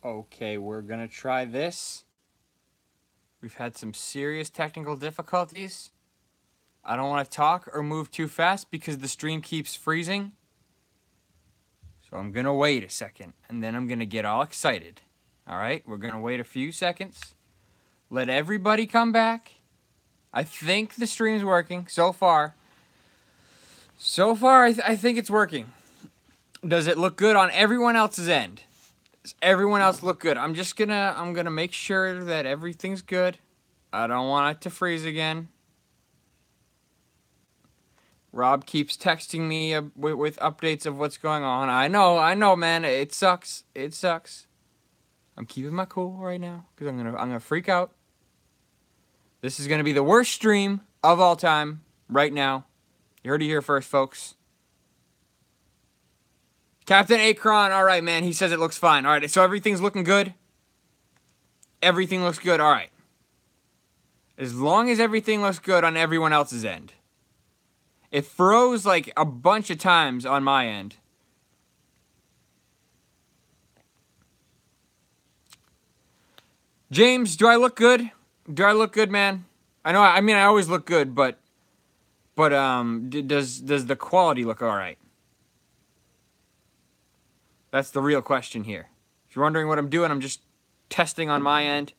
Okay, we're gonna try this. We've had some serious technical difficulties. I don't want to talk or move too fast because the stream keeps freezing. So I'm gonna wait a second and then I'm gonna get all excited. Alright, we're gonna wait a few seconds. Let everybody come back. I think the stream's working so far. So far, I think it's working. Does it look good on everyone else's end? Does everyone else look good? I'm gonna make sure that everything's good. I don't want it to freeze again. Rob keeps texting me with updates of what's going on. I know, man. It sucks. It sucks. I'm keeping my cool right now because I'm gonna freak out. This is gonna be the worst stream of all time right now. You heard it here first, folks. Captain Akron, all right, man. He says it looks fine. All right, so everything's looking good. Everything looks good. All right. As long as everything looks good on everyone else's end. It froze like a bunch of times on my end. James, do I look good? Do I look good, man? I mean, I always look good, but does the quality look all right? That's the real question here. If you're wondering what I'm doing, I'm just testing on my end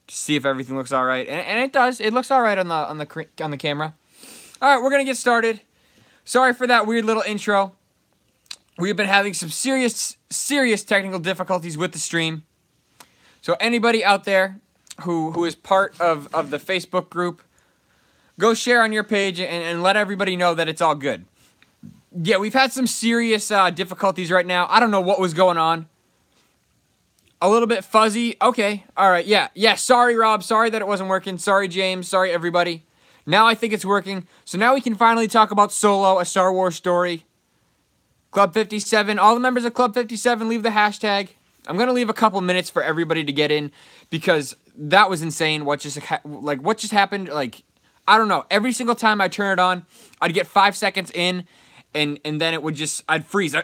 to see if everything looks all right, and it does. It looks all right on the camera. All right, we're gonna get started. Sorry for that weird little intro. We've been having some serious technical difficulties with the stream. So anybody out there who is part of the Facebook group, go share on your page and let everybody know that it's all good. Yeah, we've had some serious difficulties right now. I don't know what was going on. A little bit fuzzy. Okay, all right, yeah. Sorry, Rob. Sorry that it wasn't working. Sorry, James. Sorry, everybody. Now I think it's working. So now we can finally talk about Solo, a Star Wars story. Club 57. All the members of Club 57, leave the hashtag. I'm going to leave a couple minutes for everybody to get in because that was insane what just happened. Like, I don't know. Every single time I turn it on, I'd get 5 seconds in and then it would I'd freeze.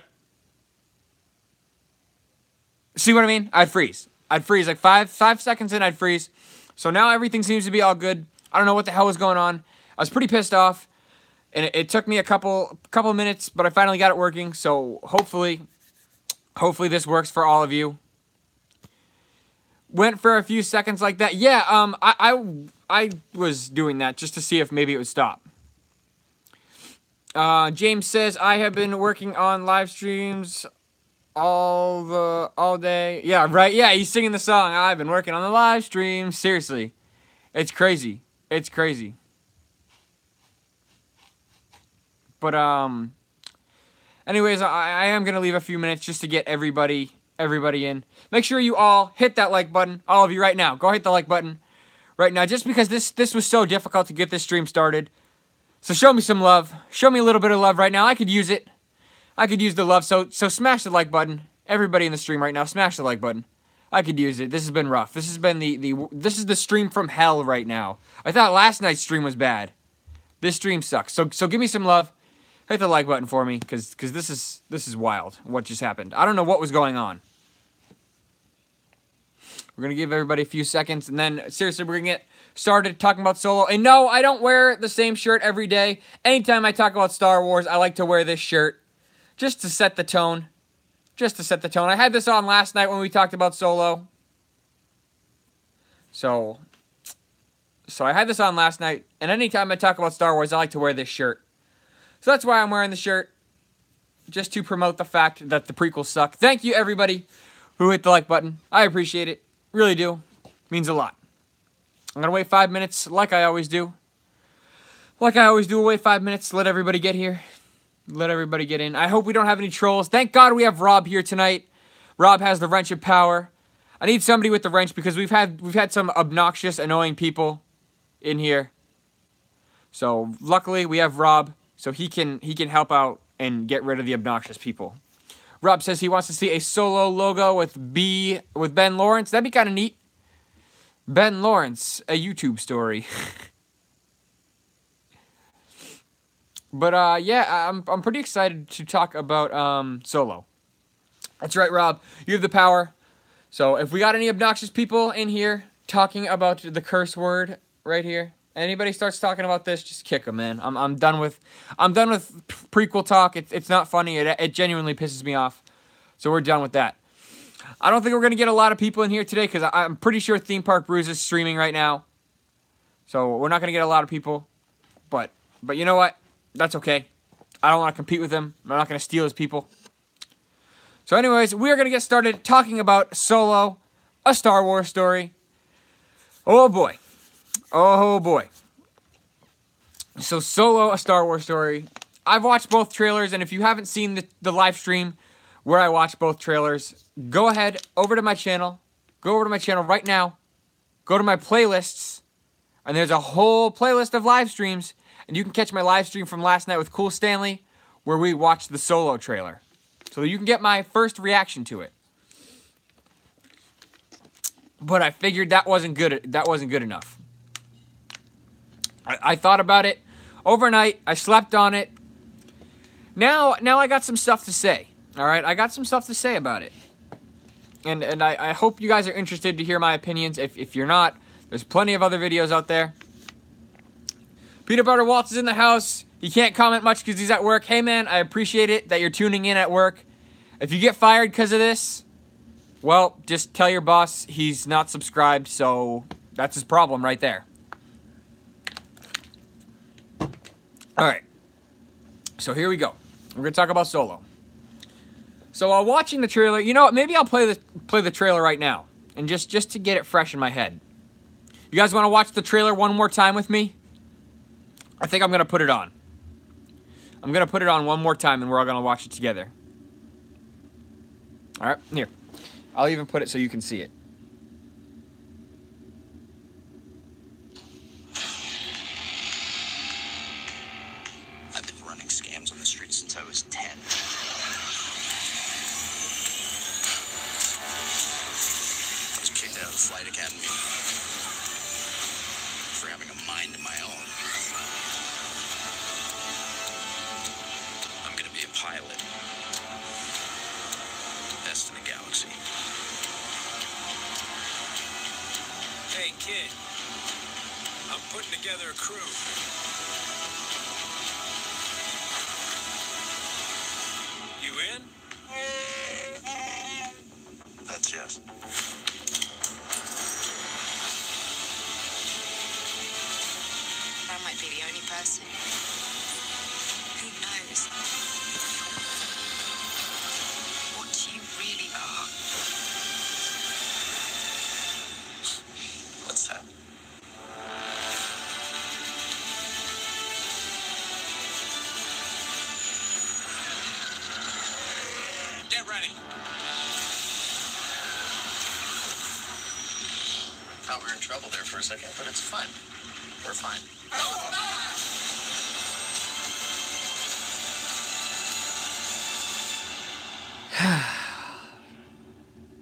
See what I mean? I'd freeze. Like five seconds in, I'd freeze. So now everything seems to be all good. I don't know what the hell was going on. I was pretty pissed off, and it took me a couple minutes, but I finally got it working. So hopefully this works for all of you. Went for a few seconds like that. Yeah, I was doing that just to see if maybe it would stop. James says I have been working on live streams all day. Yeah, right. Yeah, he's singing the song. I've been working on the live stream. Seriously, it's crazy. It's crazy. But anyways, I am gonna leave a few minutes just to get everybody in. Make sure you all hit that like button. All of you right now, go hit the like button right now. Just because this was so difficult to get this stream started, so show me some love. Show me a little bit of love right now. I could use it. I could use the love. So smash the like button. Everybody in the stream right now, smash the like button. I could use it. This has been rough. This has been this is the stream from hell right now. I thought last night's stream was bad. This stream sucks. So give me some love. Hit the like button for me, because this is wild. What just happened? I don't know what was going on. We're gonna give everybody a few seconds, and then seriously, we're gonna get started talking about Solo. And no, I don't wear the same shirt every day. Anytime I talk about Star Wars, I like to wear this shirt, just to set the tone. Just to set the tone. I had this on last night when we talked about Solo. So I had this on last night, and anytime I talk about Star Wars, I like to wear this shirt. So that's why I'm wearing the shirt, just to promote the fact that the prequels suck. Thank you, everybody who hit the like button. I appreciate it. Really do. Means a lot. I'm going to wait 5 minutes like I always do. Like I always do, wait 5 minutes, let everybody get here. Let everybody get in. I hope we don't have any trolls. Thank God we have Rob here tonight. Rob has the wrench of power. I need somebody with the wrench because we've had some obnoxious, annoying people in here. So luckily we have Rob, so he can help out and get rid of the obnoxious people. Rob says he wants to see a Solo logo with Ben Lawrence. That'd be kind of neat. Ben Lawrence, a YouTube story. But yeah, I'm pretty excited to talk about Solo. That's right, Rob. You have the power. So if we got any obnoxious people in here talking about the curse word right here, anybody starts talking about this, just kick them, man. I'm done with prequel talk. It's not funny. It genuinely pisses me off. So we're done with that. I don't think we're gonna get a lot of people in here today because I'm pretty sure Theme Park Brews is streaming right now. So we're not gonna get a lot of people. But you know what? That's okay. I don't want to compete with him. I'm not gonna steal his people. So anyways, we are going to get started talking about Solo, a Star Wars story. Oh boy. Oh boy. So Solo, a Star Wars story. I've watched both trailers, and if you haven't seen the live stream where I watched both trailers, go ahead, over to my channel. Go over to my channel right now. Go to my playlists, and there's a whole playlist of live streams, and you can catch my live stream from last night with Cool Stanley, where we watched the Solo trailer. So you can get my first reaction to it. But I figured that wasn't good. That wasn't good enough. I thought about it overnight. I slept on it. Now I got some stuff to say. All right, I got some stuff to say about it. And I hope you guys are interested to hear my opinions. If you're not, there's plenty of other videos out there. Peanut Butter Waltz is in the house. He can't comment much because he's at work. Hey, man, I appreciate it that you're tuning in at work. If you get fired because of this, well, just tell your boss he's not subscribed, so that's his problem right there. All right. So here we go. We're going to talk about Solo. So while watching the trailer, you know what? Maybe I'll play the trailer right now, and just to get it fresh in my head. You guys want to watch the trailer one more time with me? I think I'm going to put it on. I'm going to put it on one more time, and we're all going to watch it together. All right, here. I'll even put it so you can see it. I've been running scams on the street since I was 10. I was kicked out of the flight academy for having a mind of my own. I'm gonna be a pilot. Best in the galaxy. Hey, kid. I'm putting together a crew. You in? That's yes. I might be the only person. Who knows? What you really are. What's that? Get ready. Thought we were in trouble there for a second, but it's fine. We're fine.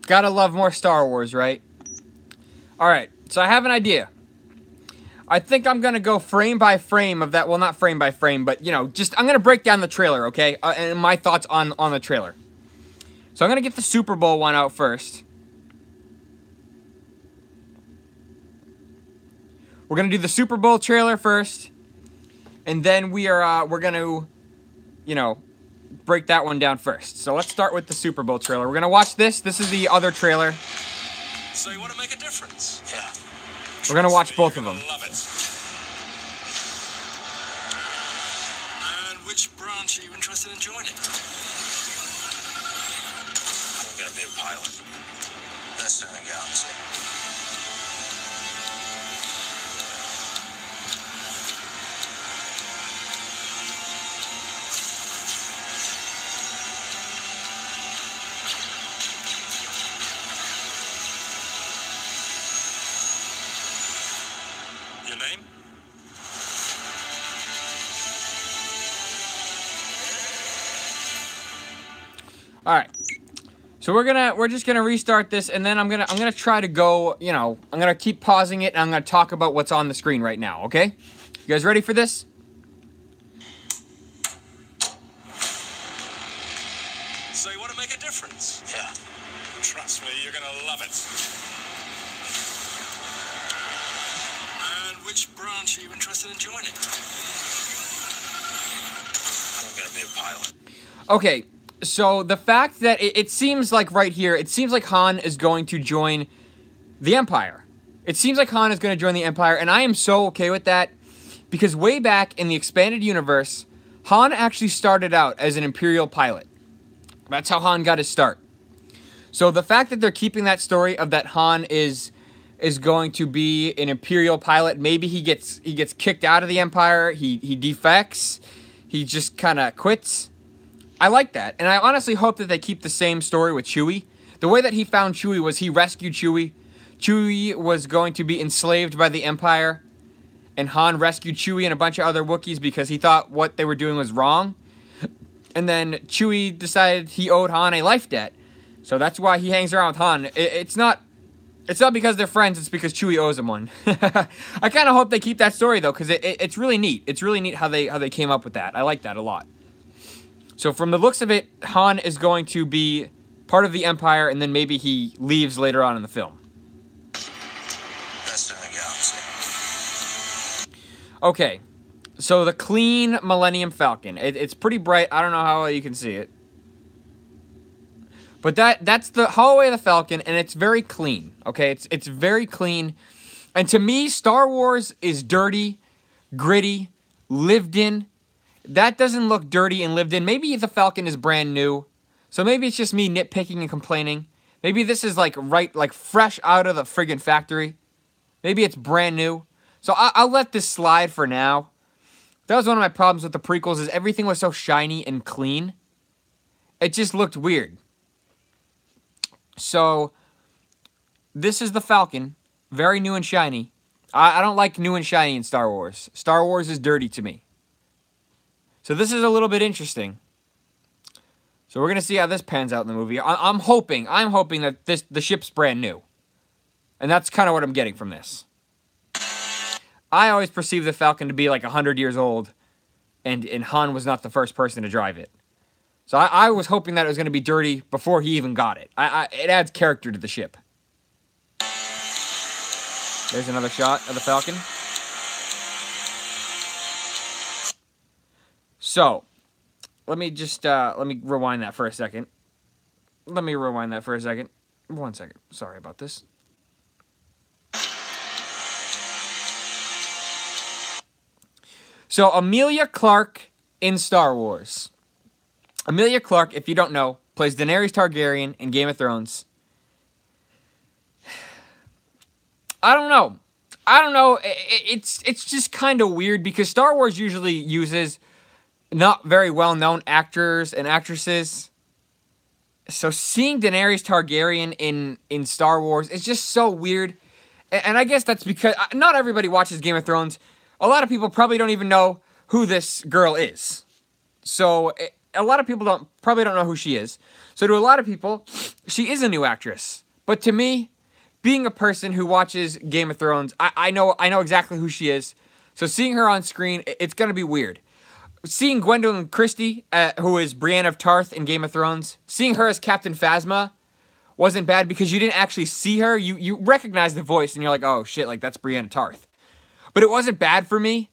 Gotta love more Star Wars, right? Alright, so I have an idea. I think I'm gonna go frame by frame of that. Well, not frame by frame, but, you know, I'm gonna break down the trailer, okay? And my thoughts on the trailer. So I'm gonna get the Super Bowl one out first. We're gonna do the Super Bowl trailer first. And then we're gonna, you know, break that one down first. So let's start with the Super Bowl trailer. We're gonna watch this. This is the other trailer. So you want to make a difference? Yeah. We're gonna watch both of them. Love it. And which branch are you interested in joining? I'm gonna be a pilot. Best in the galaxy. Your name? All right. So we're just gonna restart this, and then I'm gonna try to go. You know, I'm gonna keep pausing it, and I'm gonna talk about what's on the screen right now. Okay? You guys ready for this? So you want to make a difference? Yeah. Trust me, you're gonna love it. And which branch are you interested in joining? I'm gonna be a pilot. Okay, so the fact that it seems like right here, it seems like Han is going to join the Empire. It seems like Han is going to join the Empire, and I am so okay with that, because way back in the expanded universe, Han actually started out as an Imperial pilot. That's how Han got his start. So the fact that they're keeping that story of that Han is going to be an Imperial pilot, maybe he gets kicked out of the Empire, he defects, he just kind of quits. I like that, and I honestly hope that they keep the same story with Chewie. The way that he found Chewie was he rescued Chewie. Chewie was going to be enslaved by the Empire, and Han rescued Chewie and a bunch of other Wookiees because he thought what they were doing was wrong. And then Chewie decided he owed Han a life debt, so that's why he hangs around with Han. It's not because they're friends, it's because Chewie owes him one. I kind of hope they keep that story, though, because it's really neat. It's really neat how they came up with that. I like that a lot. So from the looks of it, Han is going to be part of the Empire, and then maybe he leaves later on in the film. Best in the galaxy. Okay, so the clean Millennium Falcon. It's pretty bright. I don't know how well you can see it. But that's the hallway of the Falcon, and it's very clean, okay? It's very clean. And to me, Star Wars is dirty, gritty, lived in. That doesn't look dirty and lived in. Maybe the Falcon is brand new. So maybe it's just me nitpicking and complaining. Maybe this is like fresh out of the friggin' factory. Maybe it's brand new. So I'll let this slide for now. That was one of my problems with the prequels, is everything was so shiny and clean. It just looked weird. So this is the Falcon. Very new and shiny. I don't like new and shiny in Star Wars. Star Wars is dirty to me. So this is a little bit interesting. So we're going to see how this pans out in the movie. I'm hoping that the ship's brand new. And that's kind of what I'm getting from this. I always perceived the Falcon to be like 100 years old, and Han was not the first person to drive it. So I was hoping that it was going to be dirty before he even got it. It adds character to the ship. There's another shot of the Falcon. So, let me rewind that for a second. One second. Sorry about this. So, Emilia Clarke in Star Wars. Emilia Clarke, if you don't know, plays Daenerys Targaryen in Game of Thrones. I don't know. It's just kind of weird because Star Wars usually uses not very well-known actors and actresses. So seeing Daenerys Targaryen in Star Wars is just so weird. And I guess that's because not everybody watches Game of Thrones. A lot of people probably don't even know who this girl is. So a lot of people probably don't know who she is. So to a lot of people, she is a new actress. But to me, being a person who watches Game of Thrones, I know exactly who she is. So seeing her on screen, it's going to be weird. Seeing Gwendolyn Christie, who is Brienne of Tarth in Game of Thrones, seeing her as Captain Phasma wasn't bad because you didn't actually see her. You recognize the voice and you're like, oh shit, like that's Brienne of Tarth. But it wasn't bad for me.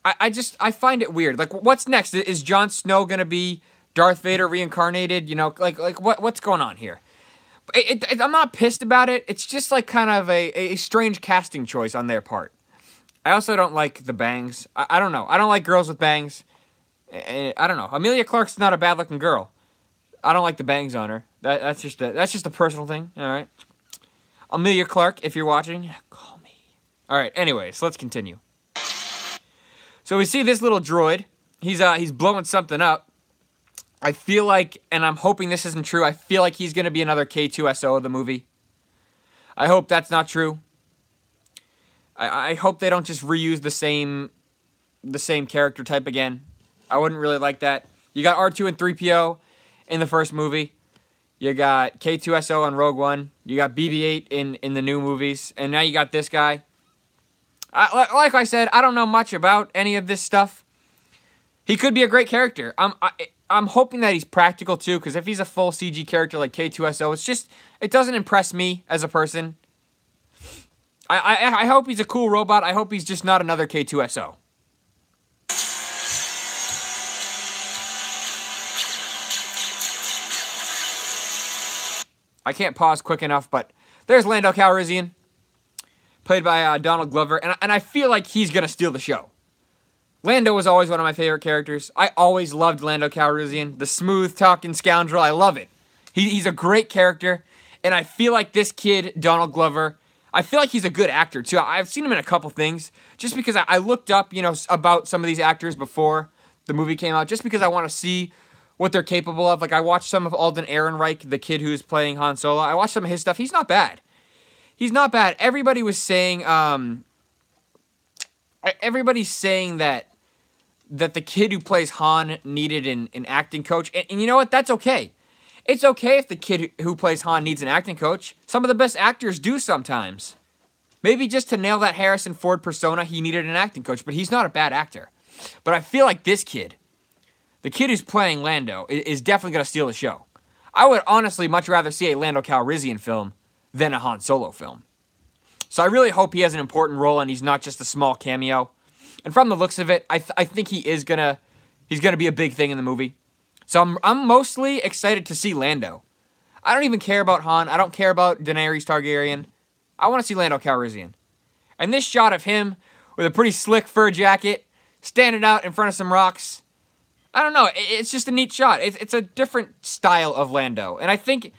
I find it weird. Like, what's next? Is Jon Snow gonna be Darth Vader reincarnated? You know, like what's going on here? I'm not pissed about it. It's just like kind of a strange casting choice on their part. I also don't like the bangs. I don't know. I don't like girls with bangs. I don't know. Emilia Clarke's not a bad looking girl. I don't like the bangs on her. That's just a personal thing. All right. Emilia Clarke, if you're watching, call me. All right. Anyways, let's continue. So we see this little droid. He's blowing something up. I feel like, and I'm hoping this isn't true, I feel like he's going to be another K2SO of the movie. I hope that's not true. I hope they don't just reuse the same character type again. I wouldn't really like that. You got R2 and 3PO in the first movie. You got K2SO on Rogue One. You got BB-8 in the new movies. And now you got this guy. Like I said, I don't know much about any of this stuff. He could be a great character. I'm hoping that he's practical too, because if he's a full CG character like K2SO, it doesn't impress me as a person. I hope he's a cool robot. I hope he's just not another K2SO. I can't pause quick enough, but there's Lando Calrissian, played by Donald Glover, and I feel like he's gonna steal the show. Lando was always one of my favorite characters. I always loved Lando Calrissian, the smooth-talking scoundrel. I love it. He's a great character, and I feel like this kid, Donald Glover, I feel like he's a good actor, too. I've seen him in a couple things, just because I looked up, about some of these actors before the movie came out, just because I want to see what they're capable of. Like, I watched some of Alden Ehrenreich, the kid who's playing Han Solo. I watched some of his stuff. He's not bad. He's not bad. Everybody's saying that the kid who plays Han needed an acting coach. And you know what? That's okay. It's okay if the kid who plays Han needs an acting coach. Some of the best actors do sometimes. Maybe just to nail that Harrison Ford persona, he needed an acting coach, but he's not a bad actor. But I feel like this kid, the kid who's playing Lando, is definitely going to steal the show. I would honestly much rather see a Lando Calrissian film than a Han Solo film. So I really hope he has an important role and he's not just a small cameo. And from the looks of it, I think he's gonna be a big thing in the movie. So I'm mostly excited to see Lando. I don't even care about Han. I don't care about Daenerys Targaryen. I want to see Lando Calrissian. And this shot of him with a pretty slick fur jacket, standing out in front of some rocks, I don't know. It's just a neat shot. It's a different style of Lando. And I think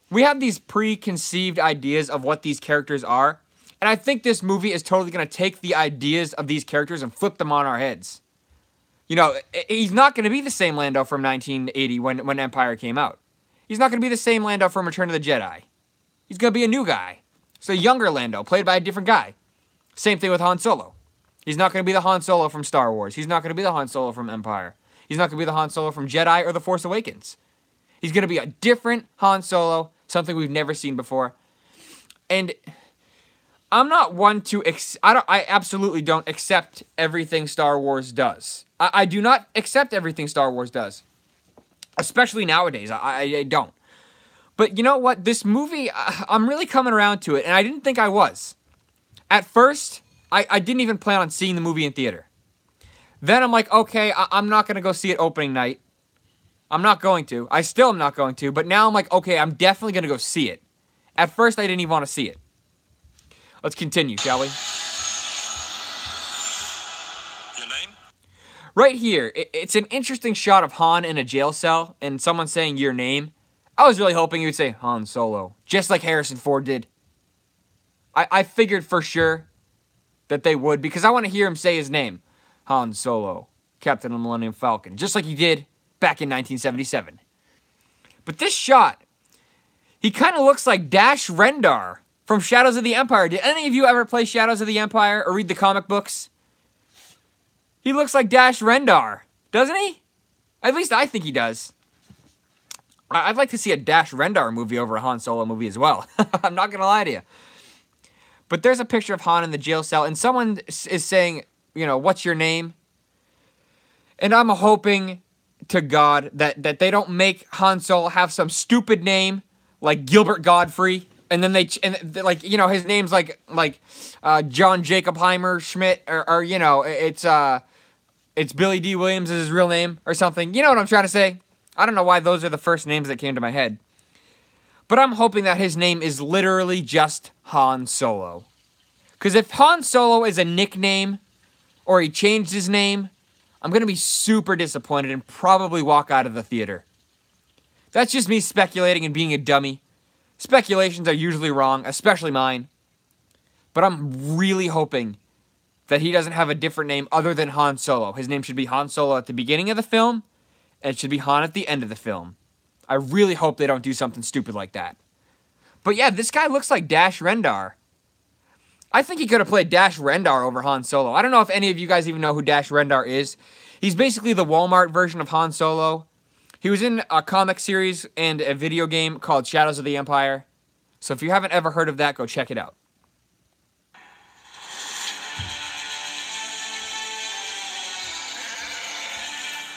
we have these preconceived ideas of what these characters are. And I think this movie is totally going to take the ideas of these characters and flip them on our heads. He's not going to be the same Lando from 1980 when Empire came out. He's not going to be the same Lando from Return of the Jedi. He's going to be a new guy. It's a younger Lando, played by a different guy. Same thing with Han Solo. He's not going to be the Han Solo from Star Wars. He's not going to be the Han Solo from Empire. He's not going to be the Han Solo from Jedi or The Force Awakens. He's going to be a different Han Solo, something we've never seen before. And I'm not one to I absolutely don't accept everything Star Wars does. I do not accept everything Star Wars does. Especially nowadays. I don't. But you know what? This movie, I'm really coming around to it, and I didn't think I was. At first, I didn't even plan on seeing the movie in theater. Then I'm like, okay, I'm not going to go see it opening night. I'm not going to. I still am not going to. But now I'm like, okay, I'm definitely going to go see it. At first, I didn't even want to see it. Let's continue, shall we? Your name? Right here, it's an interesting shot of Han in a jail cell and someone saying your name. I was really hoping he would say Han Solo, just like Harrison Ford did. I figured for sure that they would, because I want to hear him say his name. Han Solo, Captain of the Millennium Falcon, just like he did back in 1977. But this shot, he kind of looks like Dash Rendar from Shadows of the Empire. Did any of you ever play Shadows of the Empire or read the comic books? He looks like Dash Rendar, doesn't he? At least I think he does. I'd like to see a Dash Rendar movie over a Han Solo movie as well. I'm not going to lie to you. But there's a picture of Han in the jail cell, and someone is saying, what's your name? And I'm hoping to God that they don't make Han Solo have some stupid name like Gilbert Godfrey, and then his name's like John Jacob Heimer Schmidt, or it's Billy D. Williams is his real name or something. You know what I'm trying to say? I don't know why those are the first names that came to my head. But I'm hoping that his name is literally just Han Solo. Because if Han Solo is a nickname, or he changed his name, I'm going to be super disappointed and probably walk out of the theater. That's just me speculating and being a dummy. Speculations are usually wrong, especially mine. But I'm really hoping that he doesn't have a different name other than Han Solo. His name should be Han Solo at the beginning of the film, and it should be Han at the end of the film. I really hope they don't do something stupid like that. But yeah, this guy looks like Dash Rendar. I think he could have played Dash Rendar over Han Solo. I don't know if any of you guys even know who Dash Rendar is. He's basically the Walmart version of Han Solo. He was in a comic series and a video game called Shadows of the Empire. So if you haven't ever heard of that, go check it out.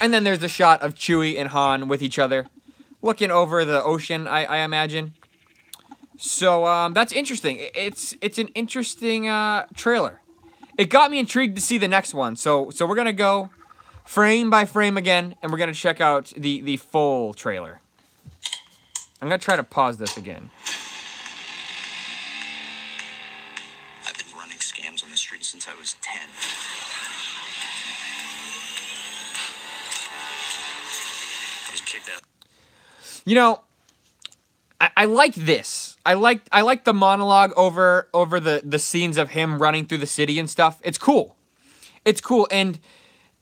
And then there's the shot of Chewie and Han with each other, looking over the ocean, I imagine. So that's interesting. It's an interesting trailer. It got me intrigued to see the next one. So we're gonna go frame by frame again, and we're gonna check out the full trailer. I'm gonna try to pause this again. I've been running scams on the street since I was 10. I was kicked out. You know, I like this. I like the monologue over the scenes of him running through the city and stuff. It's cool. It's cool. And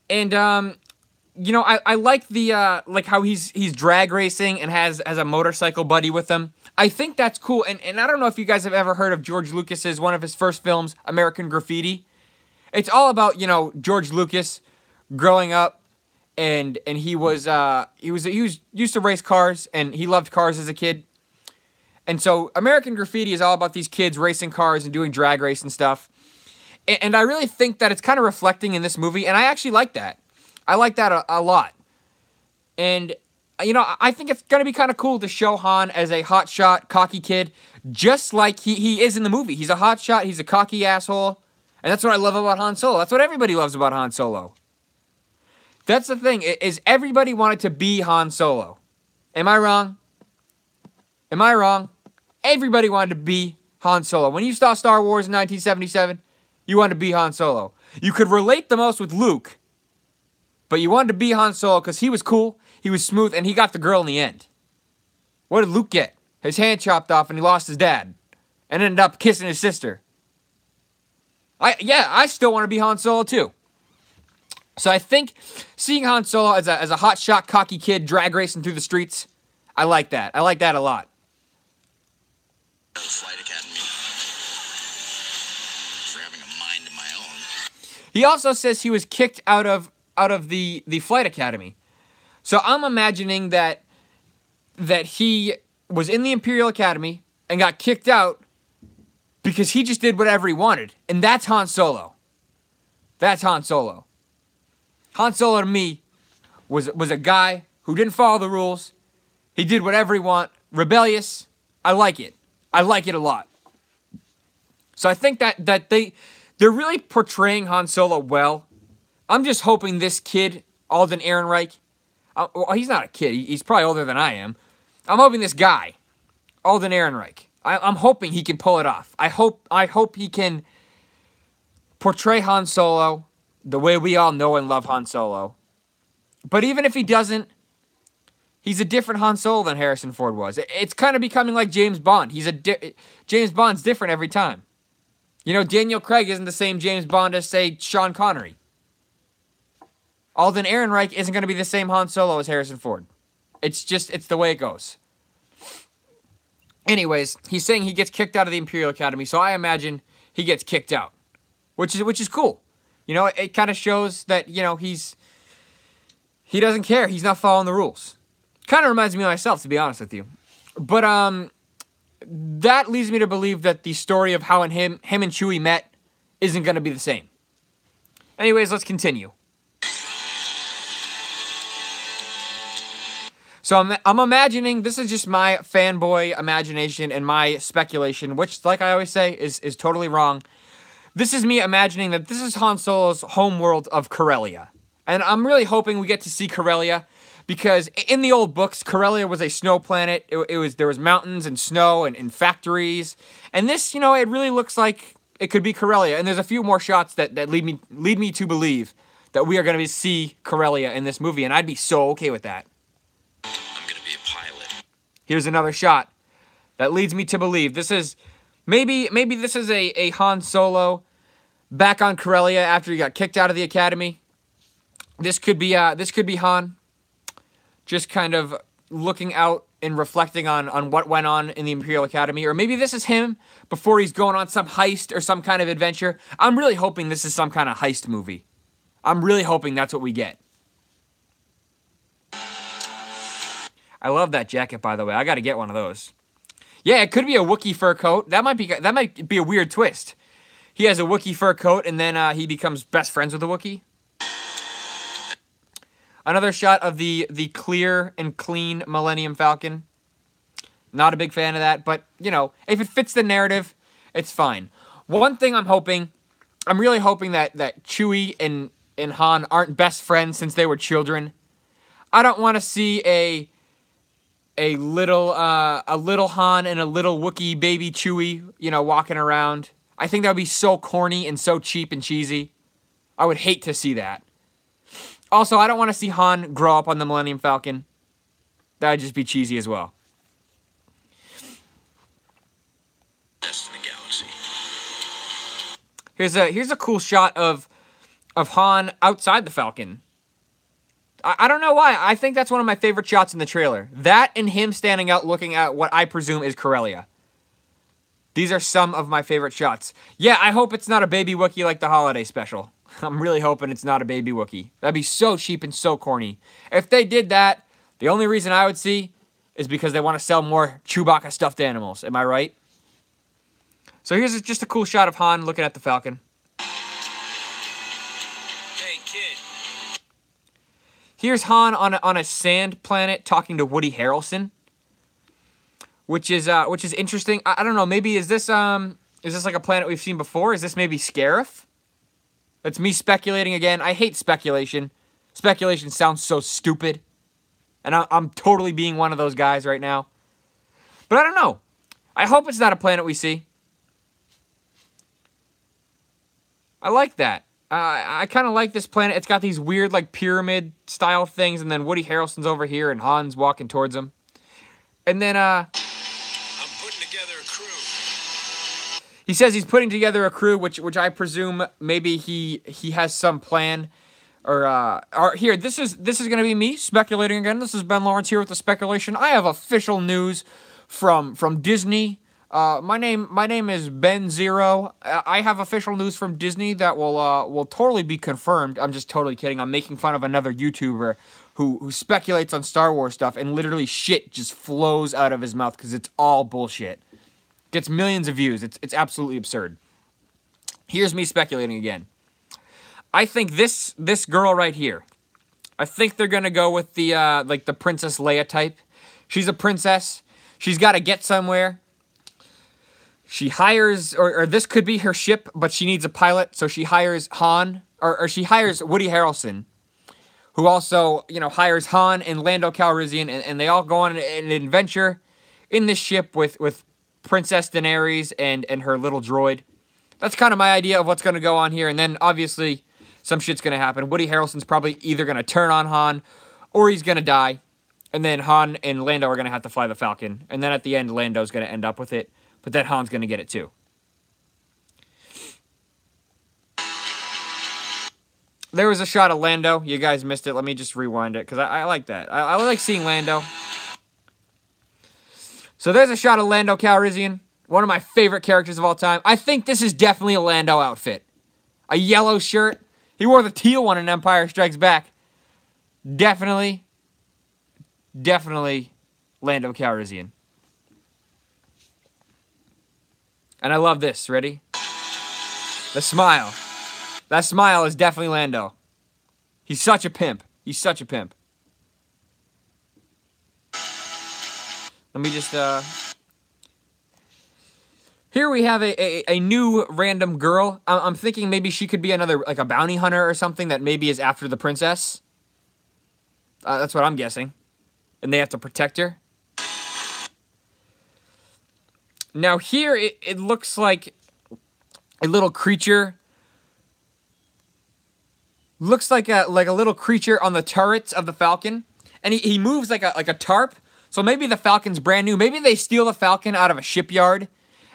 you know, I like the like how he's drag racing and has a motorcycle buddy with him. I think that's cool. And I don't know if you guys have ever heard of George Lucas's one of his first films, American Graffiti. It's all about, you know, George Lucas growing up, and he was used to race cars, and he loved cars as a kid. And so American Graffiti is all about these kids racing cars and doing drag race and stuff. And I really think that it's kind of reflecting in this movie, and I actually like that. I like that a lot. And, you know, I think it's going to be kind of cool to show Han as a hotshot, cocky kid, just like he is in the movie. He's a hotshot, he's a cocky asshole, and that's what I love about Han Solo. That's what everybody loves about Han Solo. That's the thing, is everybody wanted to be Han Solo. Am I wrong? Am I wrong? Everybody wanted to be Han Solo. When you saw Star Wars in 1977, you wanted to be Han Solo. You could relate the most with Luke, but you wanted to be Han Solo because he was cool, he was smooth, and he got the girl in the end. What did Luke get? His hand chopped off and he lost his dad. And ended up kissing his sister. I still want to be Han Solo too. So I think seeing Han Solo as a hotshot, cocky kid drag racing through the streets, I like that. I like that a lot. Flight Academy for having a mind of my own. He also says he was kicked out of the Flight Academy. So I'm imagining that he was in the Imperial Academy and got kicked out because he just did whatever he wanted. And that's Han Solo. That's Han Solo. Han Solo to me was a guy who didn't follow the rules. He did whatever he wanted. Rebellious. I like it. I like it a lot. So I think that they're really portraying Han Solo well. I'm just hoping this kid, Alden Ehrenreich, well, he's not a kid. He's probably older than I am. I'm hoping this guy, Alden Ehrenreich, I'm hoping he can pull it off. I hope he can portray Han Solo the way we all know and love Han Solo. But even if he doesn't, he's a different Han Solo than Harrison Ford was. It's kind of becoming like James Bond. James Bond's different every time. You know, Daniel Craig isn't the same James Bond as, say, Sean Connery. Alden Ehrenreich isn't going to be the same Han Solo as Harrison Ford. It's the way it goes. Anyways, he's saying he gets kicked out of the Imperial Academy, so I imagine he gets kicked out, which is cool. You know, it kind of shows that, you know, he doesn't care. He's not following the rules. Kind of reminds me of myself, to be honest with you. But that leads me to believe that the story of how him and Chewie met isn't going to be the same. Anyways, let's continue. So I'm imagining, this is just my fanboy imagination and my speculation, which, like I always say, is totally wrong. This is me imagining that this is Han Solo's home world of Corellia. And I'm really hoping we get to see Corellia, because in the old books, Corellia was a snow planet. There was mountains and snow and factories. And this, you know, it really looks like it could be Corellia. And there's a few more shots that lead me to believe that we are going to see Corellia in this movie, and I'd be so okay with that. I'm gonna be a pilot. Here's another shot that leads me to believe this is maybe this is a Han Solo back on Corellia after he got kicked out of the academy. This could be Han just kind of looking out and reflecting on what went on in the Imperial Academy, or maybe this is him before he's going on some heist or some kind of adventure. I'm really hoping this is some kind of heist movie. I'm really hoping that's what we get. I love that jacket, by the way. I got to get one of those. Yeah, it could be a Wookiee fur coat. That might be a weird twist. He has a Wookiee fur coat, and then he becomes best friends with a Wookiee. Another shot of the clear and clean Millennium Falcon. Not a big fan of that, but, you know, if it fits the narrative, it's fine. One thing I'm really hoping that Chewie and Han aren't best friends since they were children. I don't want to see a little Han and a little Wookiee baby Chewie, you know, walking around. I think that would be so corny and so cheap and cheesy. I would hate to see that. Also, I don't want to see Han grow up on the Millennium Falcon. That would just be cheesy as well. Best in the galaxy. Here's a cool shot of Han outside the Falcon. I don't know why. I think that's one of my favorite shots in the trailer. That and him standing out looking at what I presume is Corellia. These are some of my favorite shots. Yeah, I hope it's not a baby Wookiee like the holiday special. I'm really hoping it's not a baby Wookiee. That'd be so cheap and so corny. If they did that, the only reason I would see is because they want to sell more Chewbacca stuffed animals. Am I right? So here's just a cool shot of Han looking at the Falcon. Hey, kid. Here's Han on a sand planet talking to Woody Harrelson, which is interesting. I don't know. Maybe is this like a planet we've seen before? Is this maybe Scarif? That's me speculating again. I hate speculation. Speculation sounds so stupid, and I'm totally being one of those guys right now. But I don't know. I hope it's not a planet we see. I like that. I kind of like this planet. It's got these weird, like, pyramid-style things, and then Woody Harrelson's over here, and Han's walking towards him. And then, I'm putting together a crew. he says he's putting together a crew, which I presume maybe he has some plan. Or here, this is gonna be me speculating again. This is Ben Lawrence here with the speculation. I have official news from Disney. My name is Ben Zero. I have official news from Disney that will totally be confirmed. I'm just totally kidding. I'm making fun of another YouTuber who speculates on Star Wars stuff, and literally shit just flows out of his mouth because it's all bullshit. Gets millions of views. It's absolutely absurd. Here's me speculating again. I think this girl right here. I think they're gonna go with the like the Princess Leia type. She's a princess. She's got to get somewhere. She hires, or this could be her ship, but she needs a pilot, so she hires Han, or she hires Woody Harrelson, who also, you know, hires Han and Lando Calrissian, and they all go on an adventure in this ship with Princess Daenerys and her little droid. That's kind of my idea of what's going to go on here, and then, obviously, some shit's going to happen. Woody Harrelson's probably either going to turn on Han, or he's going to die, and then Han and Lando are going to have to fly the Falcon, and then at the end, Lando's going to end up with it. But then Han's going to get it too. There was a shot of Lando. You guys missed it. Let me just rewind it, because I like that. I like seeing Lando. So there's a shot of Lando Calrissian. One of my favorite characters of all time. I think this is definitely a Lando outfit. A yellow shirt. He wore the teal one in Empire Strikes Back. Definitely Lando Calrissian. And I love this. Ready? The smile. That smile is definitely Lando. He's such a pimp. He's such a pimp. Let me just, Here we have a new random girl. I'm thinking maybe she could be another, like a bounty hunter or something that maybe is after the princess. That's what I'm guessing. And they have to protect her. Now here, it looks like a little creature. Looks like a little creature on the turrets of the Falcon. And he moves like a tarp. So maybe the Falcon's brand new. Maybe they steal the Falcon out of a shipyard.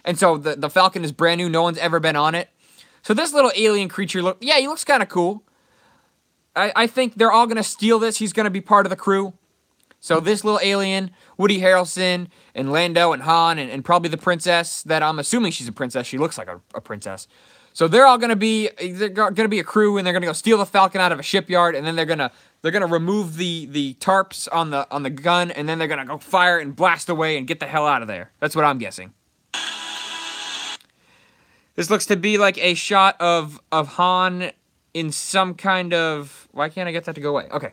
And so the Falcon is brand new. No one's ever been on it. So this little alien creature, he looks kind of cool. I think they're all going to steal this. He's going to be part of the crew. So this little alien, Woody Harrelson, and Lando, and Han, and probably the princess, that I'm assuming she's a princess. She looks like a princess. So they're all gonna be a crew, and they're gonna go steal the Falcon out of a shipyard, and then they're gonna remove the tarps on the gun, and then they're gonna go fire and blast away and get the hell out of there. That's what I'm guessing. This looks to be like a shot of Han in some kind of... Why can't I get that to go away? Okay.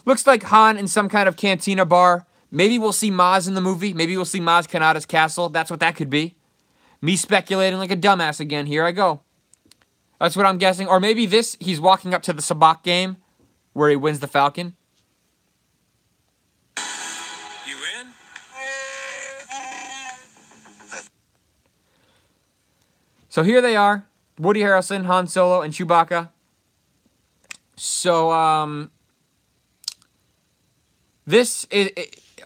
Looks like Han in some kind of cantina bar. Maybe we'll see Maz in the movie. Maybe we'll see Maz Kanata's castle. That's what that could be. Me speculating like a dumbass again. Here I go. That's what I'm guessing. Or maybe he's walking up to the Sabacc game where he wins the Falcon. You in? So here they are. Woody Harrelson, Han Solo, and Chewbacca. So, this is...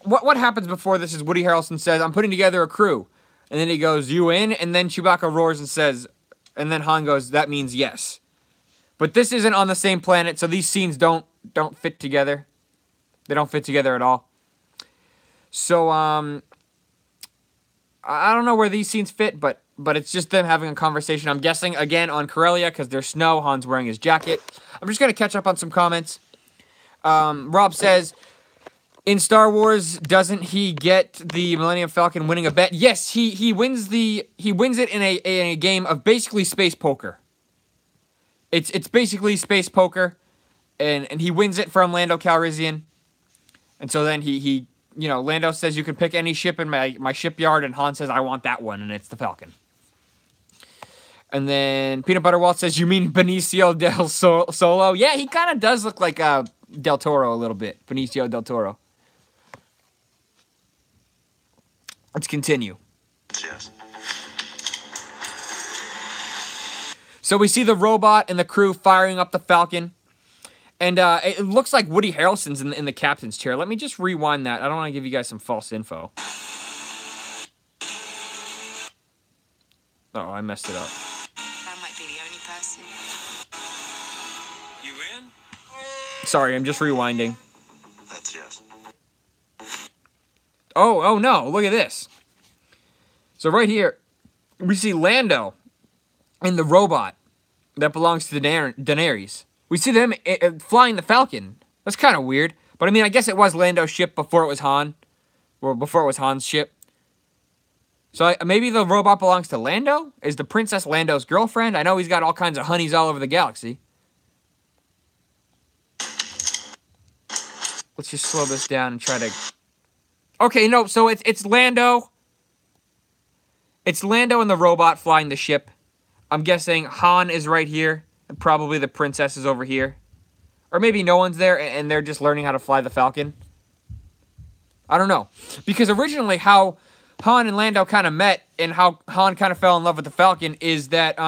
What happens before this is Woody Harrelson says, I'm putting together a crew. And then he goes, you in? And then Chewbacca roars and says... And then Han goes, that means yes. But this isn't on the same planet, so these scenes don't fit together. They don't fit together at all. So, I don't know where these scenes fit, but it's just them having a conversation. I'm guessing, again, on Corellia, because there's snow. Han's wearing his jacket. I'm just going to catch up on some comments. Rob says, in Star Wars, doesn't he get the Millennium Falcon winning a bet? Yes, he wins it in a game of basically space poker. It's basically space poker, and he wins it from Lando Calrissian. And so then he Lando says you can pick any ship in my shipyard, and Han says I want that one, and it's the Falcon. And then Peanut Butter Walt says, you mean Benicio del Solo? Yeah, he kind of does look like Del Toro a little bit. Benicio del Toro. Let's continue. Yes. So we see the robot and the crew firing up the Falcon. And it looks like Woody Harrelson's in the captain's chair. Let me just rewind that. I don't want to give you guys some false info. Oh, I messed it up. That might be the only person. You in? Sorry, I'm just rewinding. That's yes. Oh no, look at this. So right here, we see Lando and the robot that belongs to Daenerys. We see them flying the Falcon. That's kind of weird. But I mean, I guess it was Lando's ship before it was Han. Or before it was Han's ship. So maybe the robot belongs to Lando? Is the princess Lando's girlfriend? I know he's got all kinds of honeys all over the galaxy. Let's just slow this down and try to... Okay, no, so it's Lando. It's Lando and the robot flying the ship. I'm guessing Han is right here, and probably the princess is over here. Or maybe no one's there, and they're just learning how to fly the Falcon. I don't know. Because originally how Han and Lando kind of met, and how Han kind of fell in love with the Falcon, is that,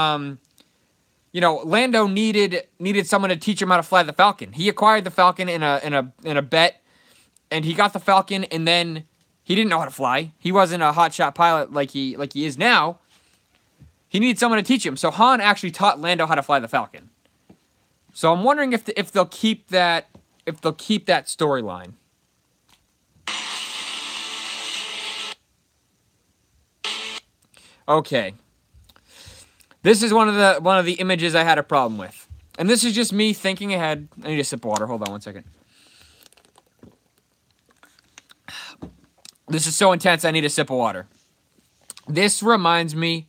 Lando needed someone to teach him how to fly the Falcon. He acquired the Falcon in a bet, and he got the Falcon, and then he didn't know how to fly. He wasn't a hotshot pilot like he is now. He needed someone to teach him. So Han actually taught Lando how to fly the Falcon. So I'm wondering if they'll keep that storyline. Okay. This is one of the images I had a problem with. And this is just me thinking ahead. I need a sip of water. Hold on one second. This is so intense, I need a sip of water. This reminds me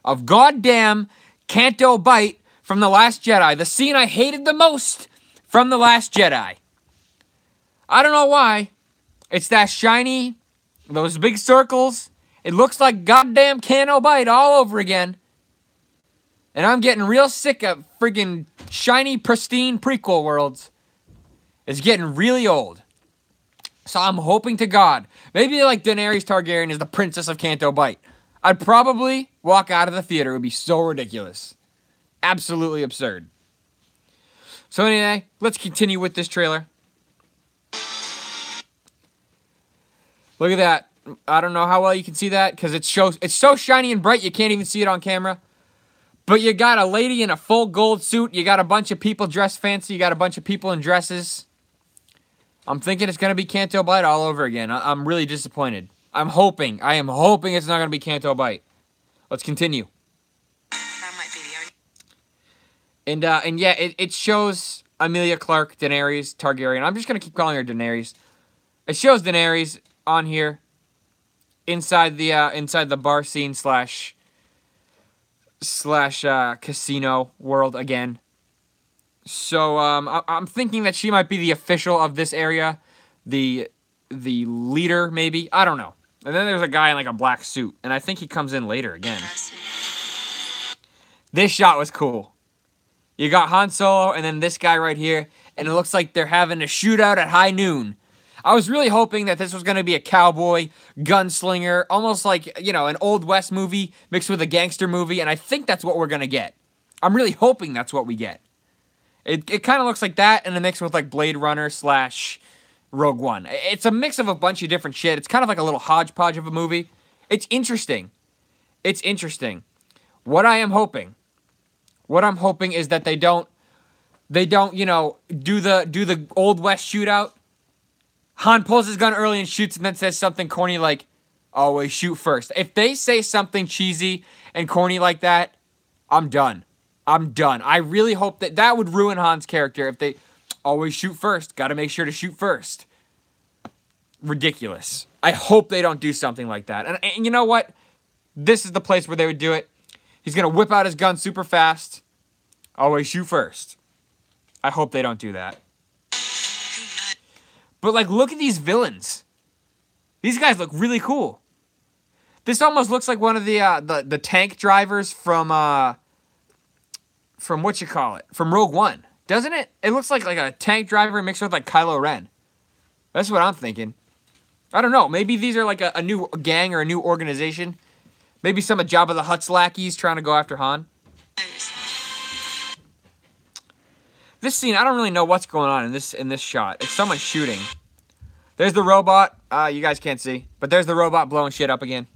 of goddamn Canto Bight from The Last Jedi. The scene I hated the most from The Last Jedi. I don't know why. It's that shiny, those big circles. It looks like goddamn Canto Bight all over again. And I'm getting real sick of friggin' shiny, pristine prequel worlds. It's getting really old. So I'm hoping to God, maybe like Daenerys Targaryen is the princess of Canto Bight. I'd probably walk out of the theater. It would be so ridiculous. Absolutely absurd. So anyway, let's continue with this trailer. Look at that. I don't know how well you can see that, because it's so shiny and bright you can't even see it on camera. But you got a lady in a full gold suit. You got a bunch of people dressed fancy. You got a bunch of people in dresses. I'm thinking it's going to be Canto Bight all over again. I'm really disappointed. I am hoping it's not going to be Canto Bight. Let's continue. That might be the only... And yeah, it shows Emilia Clarke, Daenerys Targaryen. I'm just going to keep calling her Daenerys. It shows Daenerys on here inside the bar scene slash casino world again. So I'm thinking that she might be the official of this area, the leader maybe. I don't know. And then there's a guy in like a black suit, and I think he comes in later again. Person. This shot was cool. You got Han Solo and then this guy right here, and it looks like they're having a shootout at high noon. I was really hoping that this was going to be a cowboy, gunslinger, almost like, you know, an Old West movie mixed with a gangster movie, and I think that's what we're going to get. I'm really hoping that's what we get. It kind of looks like that in a mix with like Blade Runner / Rogue One. It's a mix of a bunch of different shit. It's kind of like a little hodgepodge of a movie. It's interesting. It's interesting. What I'm hoping is that they don't, you know, do the Old West shootout. Han pulls his gun early and shoots and then says something corny like, always shoot first. If they say something cheesy and corny like that, I'm done. I'm done. I really hope that would ruin Han's character if they always shoot first. Got to make sure to shoot first. Ridiculous. I hope they don't do something like that. And you know what? This is the place where they would do it. He's going to whip out his gun super fast. Always shoot first. I hope they don't do that. But, like, look at these villains. These guys look really cool. This almost looks like one of the tank drivers from from Rogue One. Doesn't it? It looks like a tank driver mixed with, like, Kylo Ren. That's what I'm thinking. I don't know. Maybe these are, like, a new gang or a new organization. Maybe some of Jabba the Hutt's lackeys trying to go after Han. This scene, I don't really know what's going on in this shot. It's someone shooting. There's the robot. You guys can't see, but there's the robot blowing shit up again.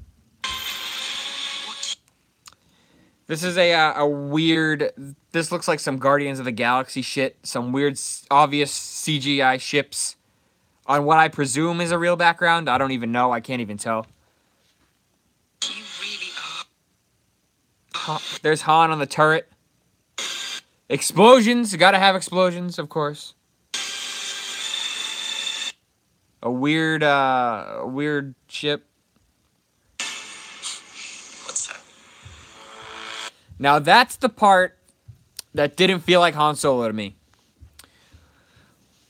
This is a weird. This looks like some Guardians of the Galaxy shit. Some weird, obvious CGI ships on what I presume is a real background. I don't even know. I can't even tell. You really are. There's Han on the turret. Explosions. Gotta have explosions, of course. A weird ship. What's that? Now that's the part that didn't feel like Han Solo to me.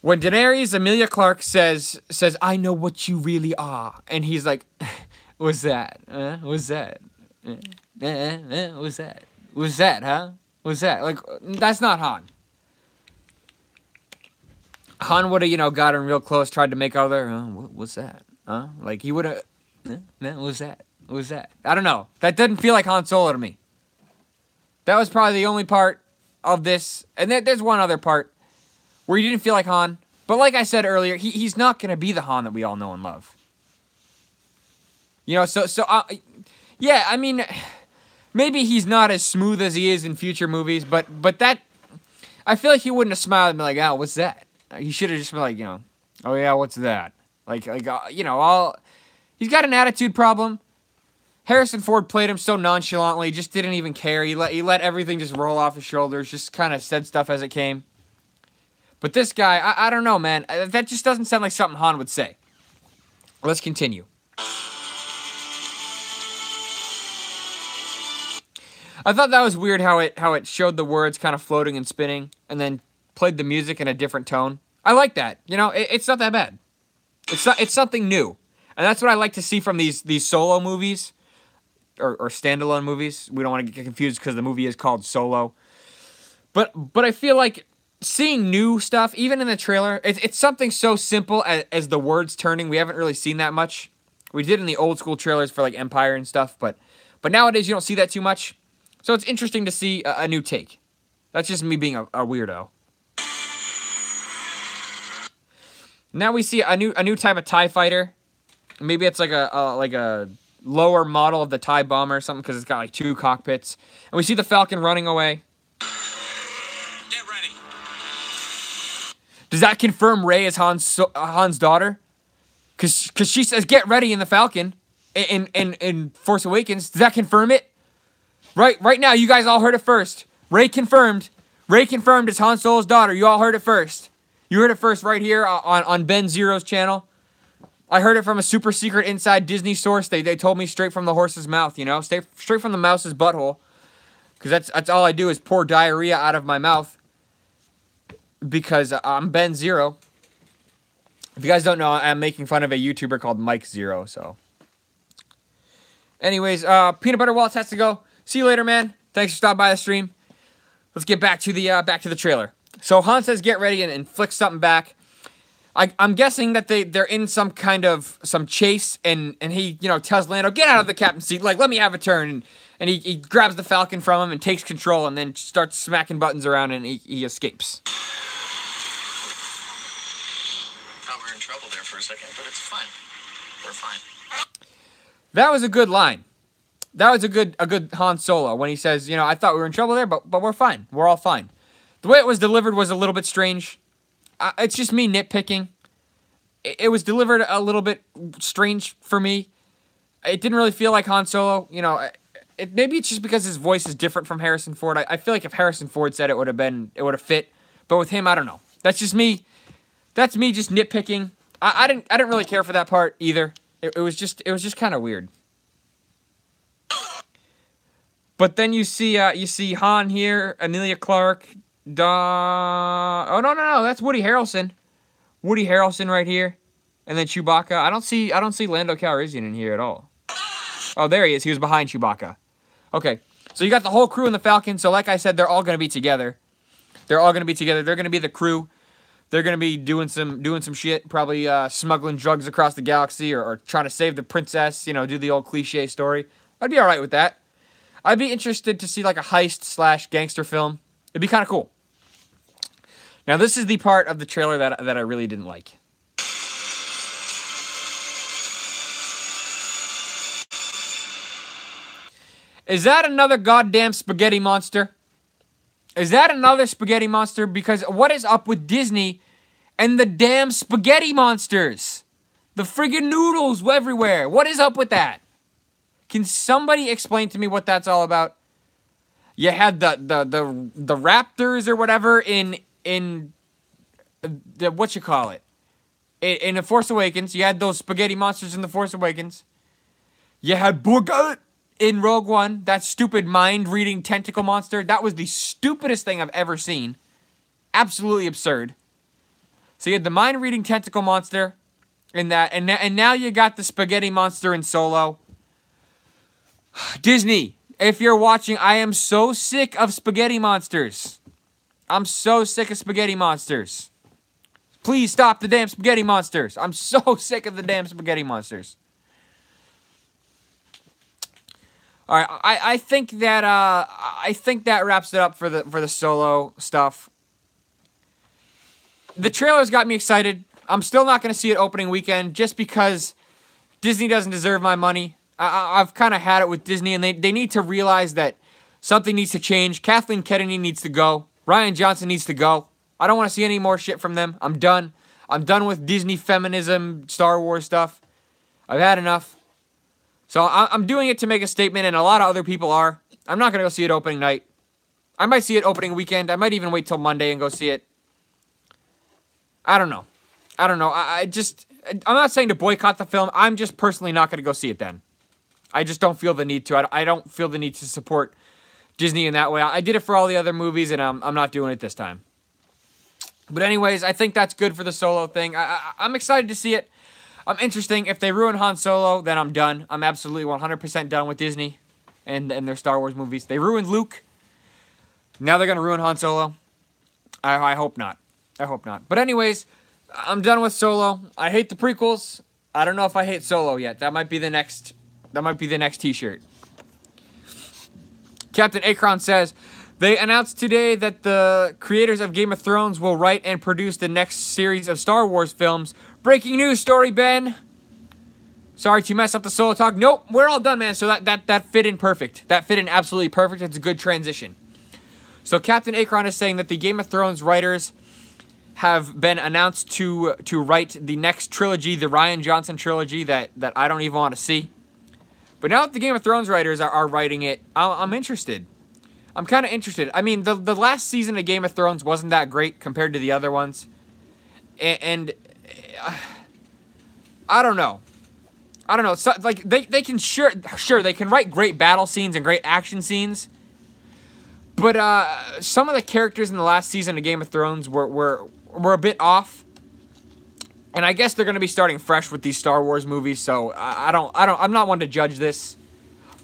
When Daenerys Emilia Clarke says, "I know what you really are," and he's like, "What's that? What's that? What's that? What's that? Huh? What's that?" Like, that's not Han. Han would have, you know, gotten real close, tried to make out there. What's that? Huh? Like, he would have. What's that? What's that? I don't know. That didn't feel like Han Solo to me. That was probably the only part of this. And there's one other part where he didn't feel like Han. But like I said earlier, he's not going to be the Han that we all know and love. You know, yeah, I mean, maybe he's not as smooth as he is in future movies, but that, I feel like he wouldn't have smiled and been like, "Oh, what's that?" He should have just been like, you know, "Oh yeah, what's that?" Like you know, he's got an attitude problem. Harrison Ford played him so nonchalantly, just didn't even care. He let everything just roll off his shoulders, just kind of said stuff as it came. But this guy, I don't know, man. That just doesn't sound like something Han would say. Let's continue. I thought that was weird how it showed the words kind of floating and spinning, and then played the music in a different tone. I like that. You know, it's not that bad. It's something new, and that's what I like to see from these solo movies or standalone movies. We don't want to get confused because the movie is called Solo. But I feel like seeing new stuff, even in the trailer, it's something so simple as the words turning. We haven't really seen that much. We did in the old school trailers for like Empire and stuff, but nowadays you don't see that too much. So it's interesting to see a new take. That's just me being a weirdo. Now we see a new type of TIE fighter. Maybe it's like a lower model of the TIE bomber or something, because it's got like 2 cockpits. And we see the Falcon running away. Get ready. Does that confirm Rey is Han's daughter? Cause she says get ready in the Falcon in Force Awakens. Does that confirm it? Right now, you guys all heard it first. Rey confirmed. Rey confirmed it's Han Solo's daughter. You all heard it first. You heard it first right here on Ben Zero's channel. I heard it from a super secret inside Disney source. They told me straight from the horse's mouth, you know? Straight from the mouse's butthole. Because that's all I do is pour diarrhea out of my mouth. because I'm Ben Zero. If you guys don't know, I'm making fun of a YouTuber called Mike Zero. So, anyways, Peanut Butter Waltz has to go. See you later, man. Thanks for stopping by the stream. Let's get back to the trailer. So Han says, "Get ready," and flicks something back. I'm guessing that they're in some kind of chase, and he tells Lando, "Get out of the captain's seat, like let me have a turn." And he grabs the Falcon from him and takes control, and then starts smacking buttons around, and he escapes. Thought we were in trouble there for a second, but it's fine. We're fine. That was a good line. That was a good Han Solo when he says, "I thought we were in trouble there, but we're fine. We're all fine." The way it was delivered was a little bit strange. It's just me nitpicking. It was delivered a little bit strange for me. It didn't really feel like Han Solo. Maybe it's just because his voice is different from Harrison Ford. I feel like if Harrison Ford said it would have fit. But with him, I don't know. That's just me. That's me just nitpicking. I didn't really care for that part either. It was just kind of weird. But then you see Han here, Emilia Clarke, oh no, that's Woody Harrelson. Woody Harrelson right here, and then Chewbacca. I don't see Lando Calrissian in here at all. Oh, there he is. He was behind Chewbacca. Okay, so you got the whole crew in the Falcon. So like I said, they're all gonna be together. They're all gonna be together. They're gonna be the crew. They're gonna be doing some shit. Probably smuggling drugs across the galaxy, or trying to save the princess. Do the old cliche story. I'd be all right with that. I'd be interested to see like a heist / gangster film. It'd be kind of cool. Now, this is the part of the trailer that I really didn't like. Is that another goddamn spaghetti monster? Is that another spaghetti monster? Because what is up with Disney and the damn spaghetti monsters? The friggin' noodles everywhere. What is up with that? Can somebody explain to me what that's all about? You had the Raptors or whatever in the what you call it? In The Force Awakens. You had those spaghetti monsters in The Force Awakens. You had Bogut in Rogue One. That stupid mind-reading tentacle monster. That was the stupidest thing I've ever seen. Absolutely absurd. So you had the mind-reading tentacle monster in that, and now you got the spaghetti monster in Solo. Disney, if you're watching, I am so sick of spaghetti monsters. I'm so sick of spaghetti monsters. Please stop the damn spaghetti monsters. I'm so sick of the damn spaghetti monsters. All right, I think that wraps it up for the Solo stuff. The trailers got me excited. I'm still not going to see it opening weekend just because Disney doesn't deserve my money. I've kind of had it with Disney, and they need to realize that something needs to change. Kathleen Kennedy needs to go. Rian Johnson needs to go. I don't want to see any more shit from them. I'm done. I'm done with Disney feminism, Star Wars stuff. I've had enough. So I'm doing it to make a statement, and a lot of other people are. I'm not going to go see it opening night. I might see it opening weekend. I might even wait till Monday and go see it. I don't know. I'm not saying to boycott the film. I'm just personally not going to go see it then. I just don't feel the need to. I don't feel the need to support Disney in that way. I did it for all the other movies, and I'm not doing it this time. But anyways, I think that's good for the Solo thing. I'm excited to see it. I'm interested. If they ruin Han Solo, then I'm done. I'm absolutely 100% done with Disney and their Star Wars movies. They ruined Luke. Now they're going to ruin Han Solo. I hope not. I hope not. But anyways, I'm done with Solo. I hate the prequels. I don't know if I hate Solo yet. That might be the next t-shirt. Captain Akron says, they announced today that the creators of Game of Thrones will write and produce the next series of Star Wars films. Breaking news story, Ben. Sorry to mess up the Solo talk. Nope, we're all done, man. So that fit in perfect. That fit in absolutely perfect. It's a good transition. So Captain Akron is saying that the Game of Thrones writers have been announced to write the next trilogy, the Rian Johnson trilogy that I don't even want to see. But now that the Game of Thrones writers are writing it, I'm interested. I'm kind of interested. I mean, the last season of Game of Thrones wasn't that great compared to the other ones. And I don't know. So, like, they can sure they can write great battle scenes and great action scenes. But some of the characters in the last season of Game of Thrones were a bit off. And I guess they're going to be starting fresh with these Star Wars movies, so I'm not one to judge this.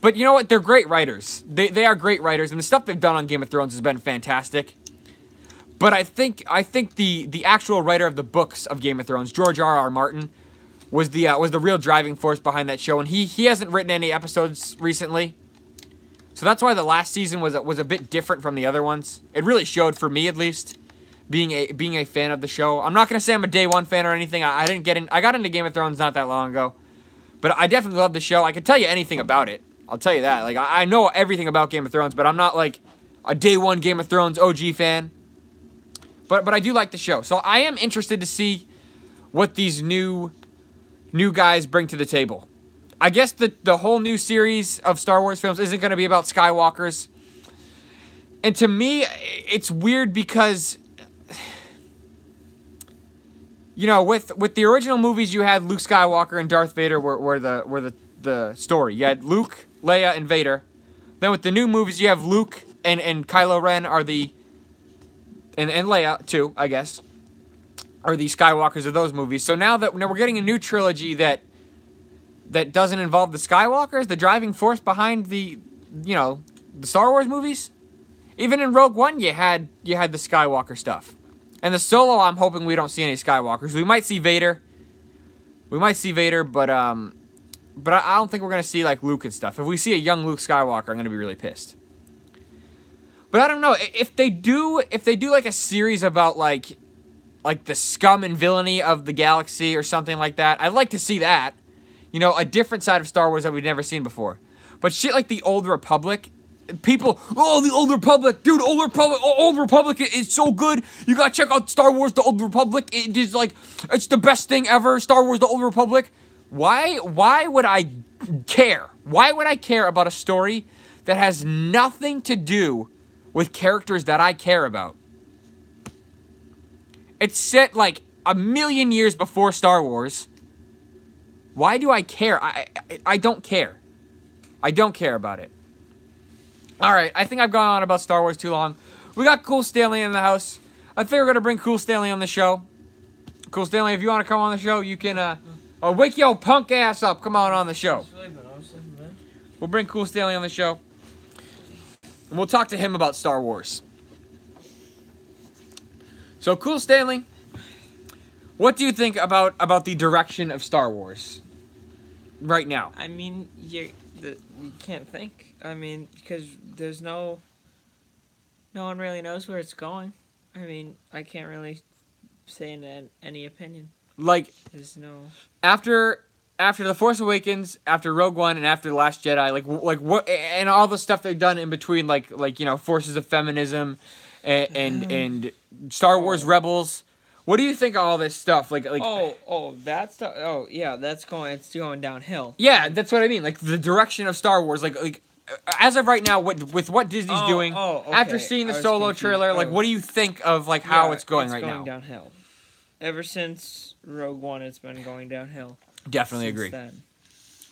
But you know what? They're great writers. They are great writers, and the stuff they've done on Game of Thrones has been fantastic. But I think the actual writer of the books of Game of Thrones, George R.R. Martin, was the real driving force behind that show, and he hasn't written any episodes recently. So that's why the last season was a bit different from the other ones. It really showed, for me at least, being a fan of the show. I'm not gonna say I'm a day one fan or anything. I got into Game of Thrones not that long ago, but I definitely love the show. I could tell you anything about it. I'll tell you that. Like I know everything about Game of Thrones, but I'm not like a day one Game of Thrones OG fan. But I do like the show, so I am interested to see what these new guys bring to the table. I guess the whole new series of Star Wars films isn't going to be about Skywalkers. And to me, it's weird because, you know, with the original movies, you had Luke Skywalker and Darth Vader were the story. You had Luke, Leia, and Vader. Then with the new movies, you have Luke and Kylo Ren are the... And Leia, too, I guess, are the Skywalkers of those movies. So now we're getting a new trilogy that doesn't involve the Skywalkers, the driving force behind the Star Wars movies. Even in Rogue One, you had the Skywalker stuff. And the Solo, I'm hoping we don't see any Skywalkers. We might see Vader. But I don't think we're gonna see like Luke and stuff. If we see a young Luke Skywalker, I'm gonna be really pissed. But I don't know if they do like a series about like the scum and villainy of the galaxy or something like that. I'd like to see that. You know, a different side of Star Wars that we've never seen before. But shit like the Old Republic, people, the Old Republic, dude, Old Republic is so good. You gotta check out Star Wars: The Old Republic. It is like, it's the best thing ever. Star Wars: The Old Republic. Why would I care? Why would I care about a story that has nothing to do with characters that I care about? It's set like a million years before Star Wars. Why do I care? I don't care. I don't care about it. Alright, I think I've gone on about Star Wars too long. We got Cool Stanley in the house. I think we're going to bring Cool Stanley on the show. Cool Stanley, if you want to come on the show, you can, wake your punk ass up. Come on the show. We'll bring Cool Stanley on the show. And we'll talk to him about Star Wars. So, Cool Stanley, what do you think about the direction of Star Wars right now? I mean, you can't think. I mean, because there's no one really knows where it's going. I mean, I can't really say any opinion. Like, There's no... After The Force Awakens, after Rogue One, and after The Last Jedi, like what, and all the stuff they've done in between, like Forces of Feminism, and Star Wars Rebels. What do you think of all this stuff? Like that stuff. Oh yeah, it's going downhill. Yeah, that's what I mean. Like the direction of Star Wars, like as of right now, with what Disney's doing, okay. after seeing the Solo trailer, like what do you think of like how it's going right now? It's going downhill. Ever since Rogue One, it's been going downhill. Definitely agree. Then.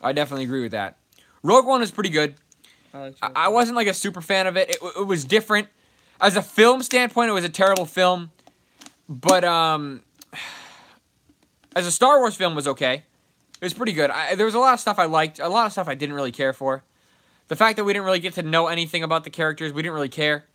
I definitely agree with that. Rogue One is pretty good. I wasn't like a super fan of it. It was different. As a film standpoint, it was a terrible film. But as a Star Wars film, it was okay. It was pretty good. There was a lot of stuff I liked. A lot of stuff I didn't really care for. The fact that we didn't really get to know anything about the characters, we didn't really care.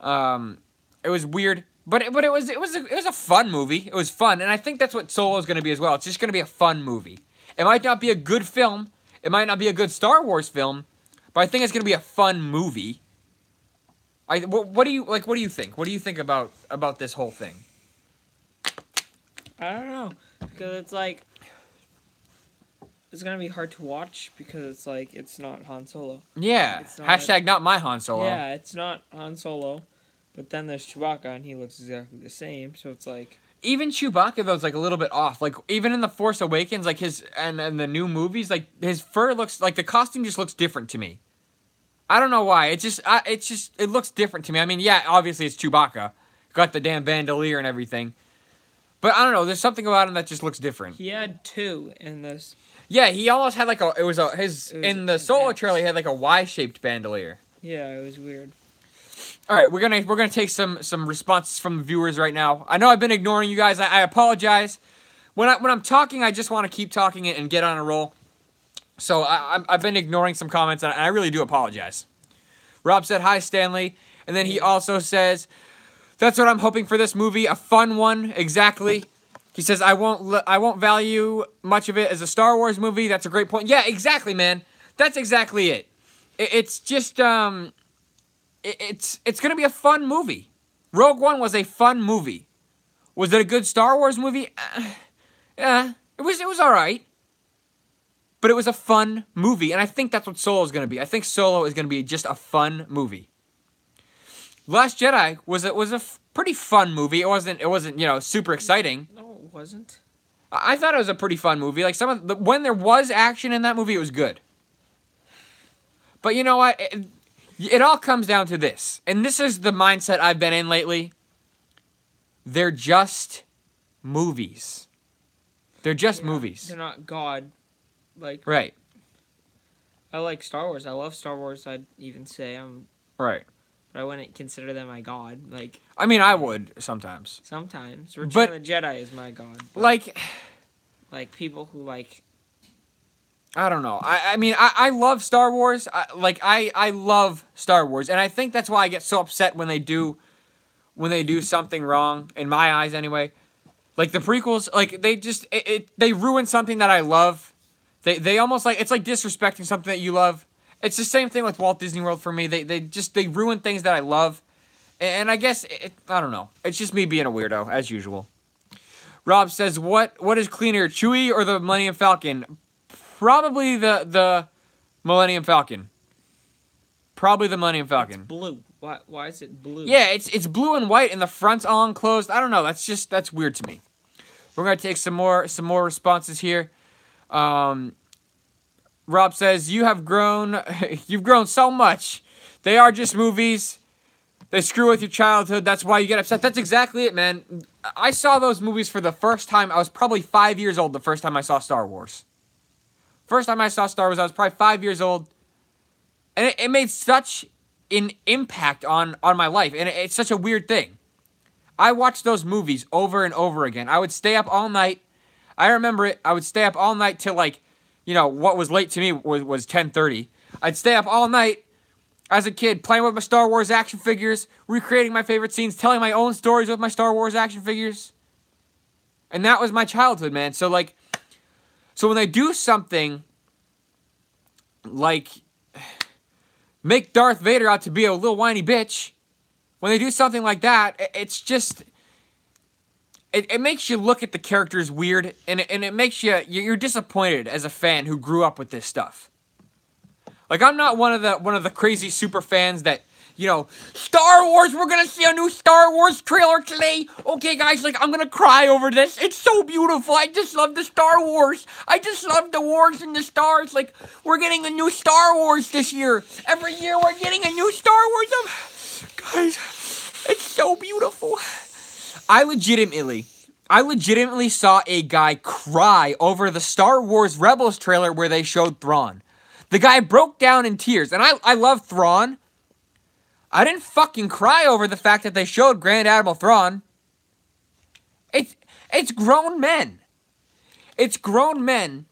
It was weird. But it was a fun movie. It was fun, and I think that's what Solo is going to be as well. It's just going to be a fun movie. It might not be a good film. It might not be a good Star Wars film, but I think it's going to be a fun movie. What do you think? What do you think about this whole thing? I don't know, because it's like it's gonna be hard to watch because it's like it's not Han Solo. Yeah. Hashtag not my Han Solo. Yeah, it's not Han Solo. But then there's Chewbacca, and he looks exactly the same, so it's like... Even Chewbacca, though, is, like, a little bit off. Like, even in The Force Awakens, like, and the new movies, like, his fur looks... Like, the costume just looks different to me. I don't know why. It looks different to me. I mean, yeah, obviously it's Chewbacca. Got the damn bandolier and everything. But I don't know. There's something about him that just looks different. He had two in this. Yeah, he almost had, like, in the Solo trailer, he had, like, a Y-shaped bandolier. Yeah, it was weird. All right, we're gonna take some responses from the viewers right now. I know I've been ignoring you guys. I apologize. When I'm talking, I just want to keep talking and get on a roll. So I've been ignoring some comments, and I really do apologize. Rob said, "Hi, Stanley," and then he also says, "That's what I'm hoping for this movie, a fun one." Exactly. He says, "I won't value much of it as a Star Wars movie." That's a great point. Yeah, exactly, man. That's exactly it. It's just it's gonna be a fun movie. Rogue One was a fun movie. Was it a good Star Wars movie? Yeah, it was all right. But it was a fun movie, and I think that's what Solo is gonna be. I think Solo is gonna be just a fun movie. Last Jedi was a pretty fun movie. It wasn't super exciting. No, it wasn't. I thought it was a pretty fun movie. Like when there was action in that movie, it was good. But you know what? It all comes down to this, and this is the mindset I've been in lately. They're just movies. They're just movies. They're not God. Like, Right. I like Star Wars. I love Star Wars. I'd even say Right. but I wouldn't consider them my God. Like, I mean, I would sometimes. sometimes Return But- of the Jedi is my God. But, Like, people who like, I don't know. I mean, I love Star Wars. I love Star Wars, and I think that's why I get so upset when they do something wrong, in my eyes anyway. Like the prequels, like they ruin something that I love. They almost it's like disrespecting something that you love. It's the same thing with Walt Disney World for me. They ruin things that I love, and I guess I don't know. It's just me being a weirdo as usual. Rob says, "What is cleaner, Chewie or the Millennium Falcon?" Probably the Millennium Falcon. Probably the Millennium Falcon. blue. Why is it blue? Yeah, it's blue and white, and the front's all enclosed. I don't know. That's weird to me. We're gonna take some more responses here. Rob says, "You've grown so much. They are just movies. They screw with your childhood. That's why you get upset." That's exactly it, man. I saw those movies for the first time. I was probably 5 years old the first time I saw Star Wars. First time I saw Star Wars, I was probably 5 years old. And it made such an impact on my life. And it's such a weird thing. I watched those movies over and over again. I would stay up all night. I remember it. I would stay up all night till what was late to me was 10:30. I'd stay up all night as a kid playing with my Star Wars action figures, recreating my favorite scenes, telling my own stories with my Star Wars action figures. And that was my childhood, man. So when they do something like make Darth Vader out to be a little whiny bitch, when they do something like that, it's just it makes you look at the characters weird, and it makes you're disappointed as a fan who grew up with this stuff. Like, I'm not one of the crazy super fans that, Star Wars, we're gonna see a new Star Wars trailer today. Okay, guys, I'm gonna cry over this. It's so beautiful. I just love the Star Wars. I just love the wars and the stars. We're getting a new Star Wars this year. Every year we're getting a new Star Wars. Guys, it's so beautiful. I legitimately saw a guy cry over the Star Wars Rebels trailer where they showed Thrawn. The guy broke down in tears, and I love Thrawn. I didn't fucking cry over the fact that they showed Grand Admiral Thrawn. It's grown men. It's grown men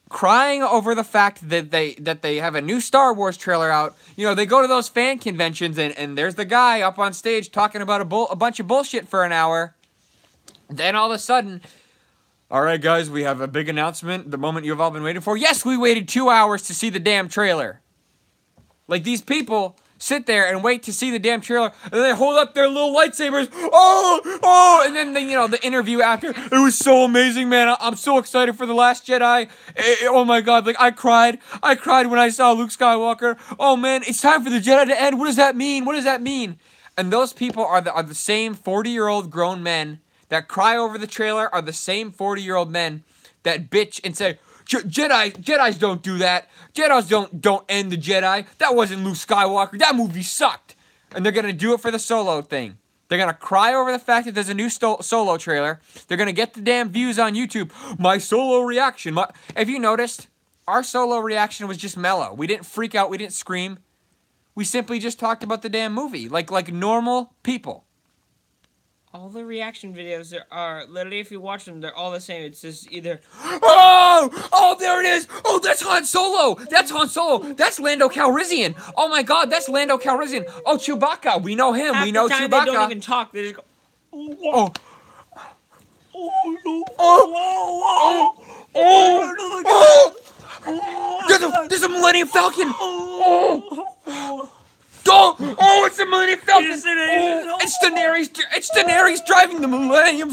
crying over the fact that they have a new Star Wars trailer out. They go to those fan conventions and there's the guy up on stage talking about a bunch of bullshit for an hour. Then all of a sudden, all right, guys, we have a big announcement. The moment you've all been waiting for. Yes, we waited 2 hours to see the damn trailer. These people sit there and wait to see the damn trailer, and then they hold up their little lightsabers. Oh, and then the interview after. It was so amazing, man. I'm so excited for The Last Jedi. Oh my God, I cried when I saw Luke Skywalker. Oh man, it's time for the Jedi to end. What does that mean? What does that mean? And those people are the same 40-year-old grown men that cry over the trailer, are the same 40-year-old men that bitch and say, Jedis don't do that. Jedis don't end the Jedi. That wasn't Luke Skywalker. That movie sucked. And they're going to do it for the Solo thing. They're going to cry over the fact that there's a new Solo trailer. They're going to get the damn views on YouTube. My Solo reaction. Have you noticed? Our Solo reaction was just mellow. We didn't freak out. We didn't scream. We simply just talked about the damn movie, like normal people. All the reaction videos are literally, if you watch them, they're all the same. It's just either, Oh, there it is. Oh, that's Han Solo. That's Han Solo. That's Lando Calrissian. Oh my God, that's Lando Calrissian. Oh, Chewbacca. We know him. half We know the time Chewbacca. they don't even talk. They just go, Oh. There's a Millennium Falcon. Oh, it's the Millennium Falcon. It's Daenerys driving the Millennium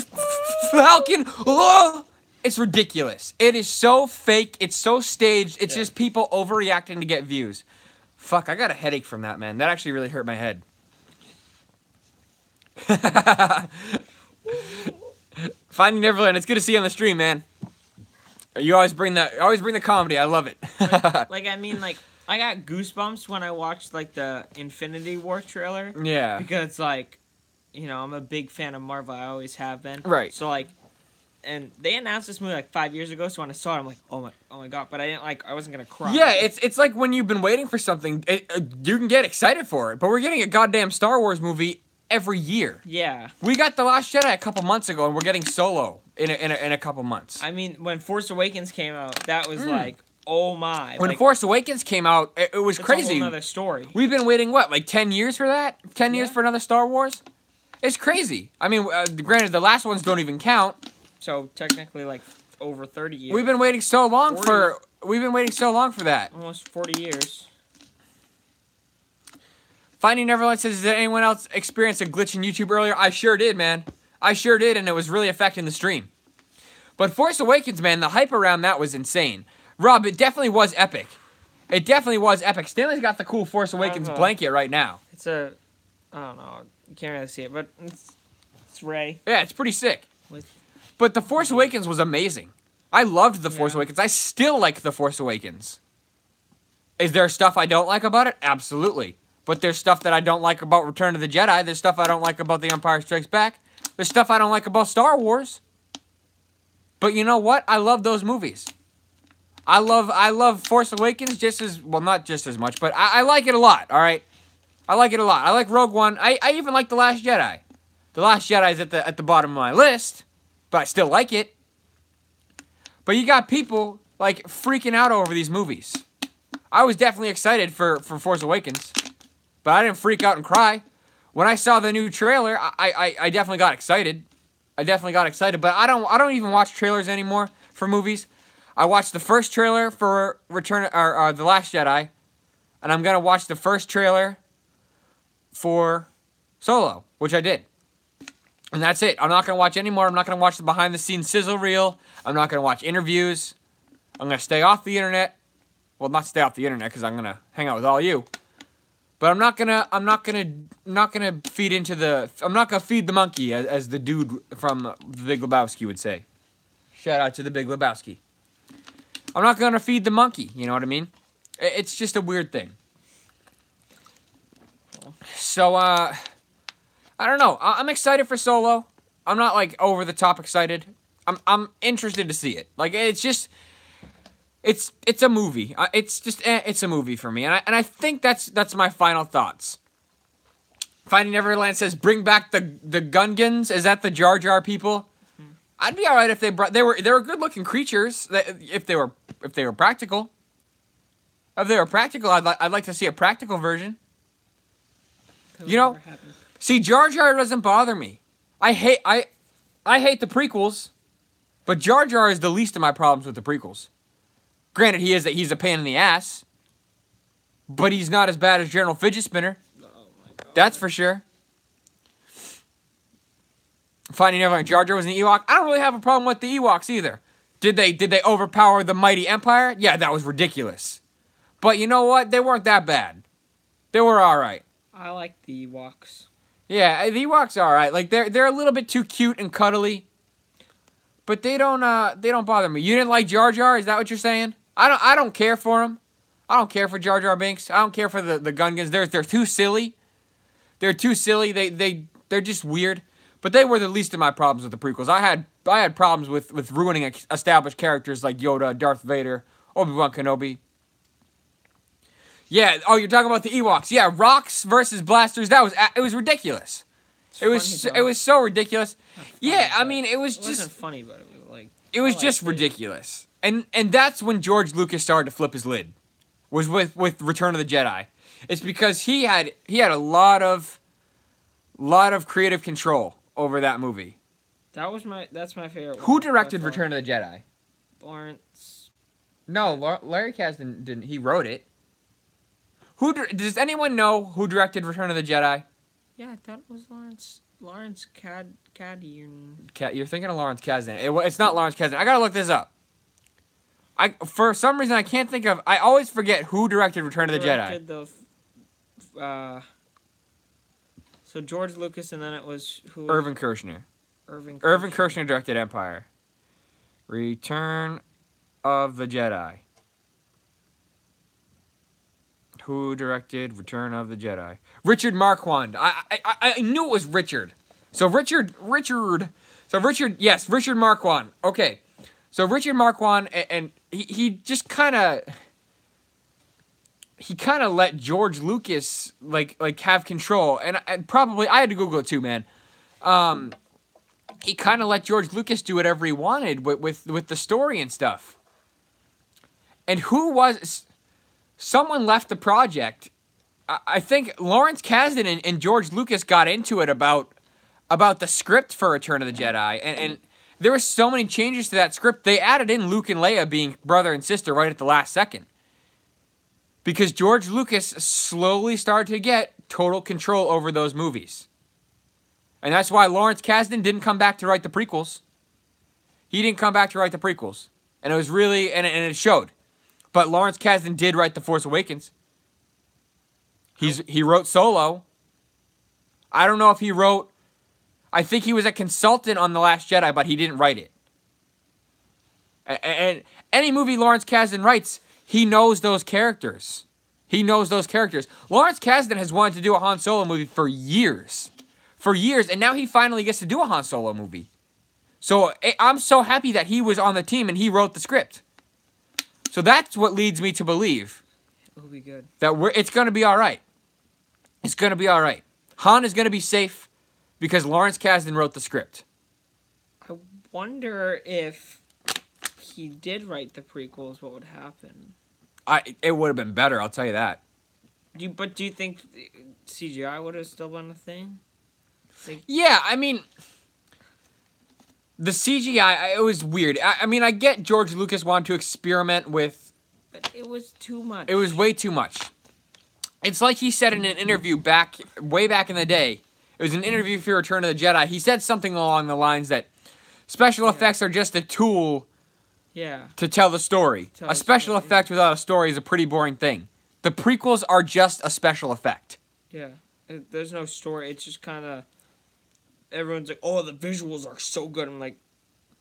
Falcon. Oh. It's ridiculous. It is so fake. It's so staged. It's just people overreacting to get views. Fuck, I got a headache from that, man. That actually really hurt my head. Finding Neverland. It's good to see you on the stream, man. You always bring the comedy. I love it. like, I mean, like, I got goosebumps when I watched, like, the Infinity War trailer. Yeah. Because, like, you know, I'm a big fan of Marvel. I always have been. Right. So, like, and they announced this movie, like, 5 years ago. So when I saw it, I'm like, oh my God. But I wasn't going to cry. Yeah, it's like when you've been waiting for something, you can get excited for it. But we're getting a goddamn Star Wars movie every year. Yeah. We got The Last Jedi a couple months ago, and we're getting Solo in a couple months. I mean, when Force Awakens came out, that was like, oh my. When like, Force Awakens came out, it was it's crazy. a whole nother story. We've been waiting, what, like 10 years for that? 10 years for another Star Wars? It's crazy. I mean, granted, the last ones don't even count. So technically, like, over 30 years. We've been waiting so long 40. We've been waiting so long for that. Almost 40 years. Finding Neverland says, did anyone else experience a glitch in YouTube earlier? I sure did, man. I sure did, and it was really affecting the stream. But Force Awakens, man, the hype around that was insane. Rob, it definitely was epic. It definitely was epic. Stanley's got the cool Force Awakens blanket right now. It's I don't know. You can't really see it, but it's Rey. Yeah, it's pretty sick. With But The Force Awakens was amazing. I loved The Force Awakens. I still like The Force Awakens. Is there stuff I don't like about it? Absolutely. But there's stuff that I don't like about Return of the Jedi. There's stuff I don't like about The Empire Strikes Back. There's stuff I don't like about Star Wars. But you know what? I love those movies. I love Force Awakens just as, well, not just as much, but I like it a lot, all right? I like it a lot. I like Rogue One. I even like The Last Jedi. The Last Jedi is at the bottom of my list, but I still like it. But you got people, like, freaking out over these movies. I was definitely excited for Force Awakens, but I didn't freak out and cry. When I saw the new trailer, I definitely got excited. I definitely got excited, but I don't even watch trailers anymore for movies. I watched the first trailer for The Last Jedi, and I'm gonna watch the first trailer for Solo, which I did. And that's it. I'm not gonna watch anymore. I'm not gonna watch the behind the scenes sizzle reel. I'm not gonna watch interviews. I'm gonna stay off the internet. Well, not stay off the internet because I'm gonna hang out with all you. But I'm not gonna feed into the. I'm not gonna feed the monkey, as the dude from The Big Lebowski would say. Shout out to The Big Lebowski. I'm not gonna feed the monkey. You know what I mean? It's just a weird thing. So I don't know. I'm excited for Solo. I'm not like over the top excited. I'm interested to see it. Like it's just. It's a movie. It's a movie for me, and I think that's my final thoughts. Finding Neverland says, "Bring back the Gungans." Is that the Jar Jar people? I'd be all right if they brought. They were good looking creatures. If they were practical. If they were practical, I'd like to see a practical version. You know, see, Jar Jar doesn't bother me. I hate the prequels, but Jar Jar is the least of my problems with the prequels. Granted, he's a pain in the ass, but he's not as bad as General Fidget Spinner. Oh my God. That's for sure. Finding Neverland, Jar Jar was an Ewok. I don't really have a problem with the Ewoks either. Did they overpower the mighty Empire? Yeah, that was ridiculous. But you know what? They weren't that bad. They were all right. I like the Ewoks. Yeah, the Ewoks are all right. Like they're a little bit too cute and cuddly, but they don't bother me. You didn't like Jar Jar? Is that what you're saying? I don't care for him. I don't care for Jar Jar Binks. I don't care for the Gungans. They're too silly. They're too silly. They're just weird. But they were the least of my problems with the prequels. I had problems with ruining established characters like Yoda, Darth Vader, Obi-Wan Kenobi. Yeah. Oh, you're talking about the Ewoks. Yeah, rocks versus blasters. It was ridiculous. It was so ridiculous. Yeah, I mean, it was wasn't just funny, but it was like it was I just liked it. ridiculous. And that's when George Lucas started to flip his lid. Was with Return of the Jedi. It's because he had a lot of creative control over that movie. That's my favorite. Who one, directed by far. Return of the Jedi? Lawrence. No, Larry Kasdan didn't. He wrote it. Does anyone know who directed Return of the Jedi? Yeah, I thought it was Lawrence. Lawrence Kasdan. You're thinking of Lawrence Kasdan. It's not Lawrence Kasdan. I gotta look this up. For some reason I can't think of. I always forget who directed Return of the Jedi. So George Lucas, and then it was who? Irvin Kershner. Irvin Kershner directed Empire. Return of the Jedi. Who directed Return of the Jedi? Richard Marquand. I knew it was Richard. So Richard. Yes, Richard Marquand. Okay. So Richard Marquand, and he just kind of let George Lucas like have control, and probably I had to Google it too, man. He kind of let George Lucas do whatever he wanted with the story and stuff. And someone left the project. I think Lawrence Kasdan and George Lucas got into it about the script for Return of the Jedi, and there were so many changes to that script. They added in Luke and Leia being brother and sister right at the last second. Because George Lucas slowly started to get total control over those movies. And that's why Lawrence Kasdan didn't come back to write the prequels. He didn't come back to write the prequels. And it was really, and it showed. But Lawrence Kasdan did write The Force Awakens. He wrote Solo. I don't know if he wrote, I think he was a consultant on The Last Jedi, but he didn't write it. And any movie Lawrence Kasdan writes, he knows those characters. Lawrence Kasdan has wanted to do a Han Solo movie for years. And now he finally gets to do a Han Solo movie. So I'm so happy that he was on the team and he wrote the script. So that's what leads me to believe It'll be good. that it's going to be all right. It's going to be all right. Han is going to be safe because Lawrence Kasdan wrote the script. I wonder if he did write the prequels, what would happen? It would have been better, I'll tell you that. Do you think CGI would have still been a thing? Yeah, I mean, the CGI, it was weird. I mean, I get George Lucas wanted to experiment with... But it was too much. It was way too much. It's like he said in an interview way back in the day. It was an interview for Return of the Jedi. He said something along the lines that special effects are just a tool to tell the story. A special effect without a story is a pretty boring thing. The prequels are just a special effect. Yeah. There's no story. It's just kind of... Everyone's like, oh, the visuals are so good. I'm like,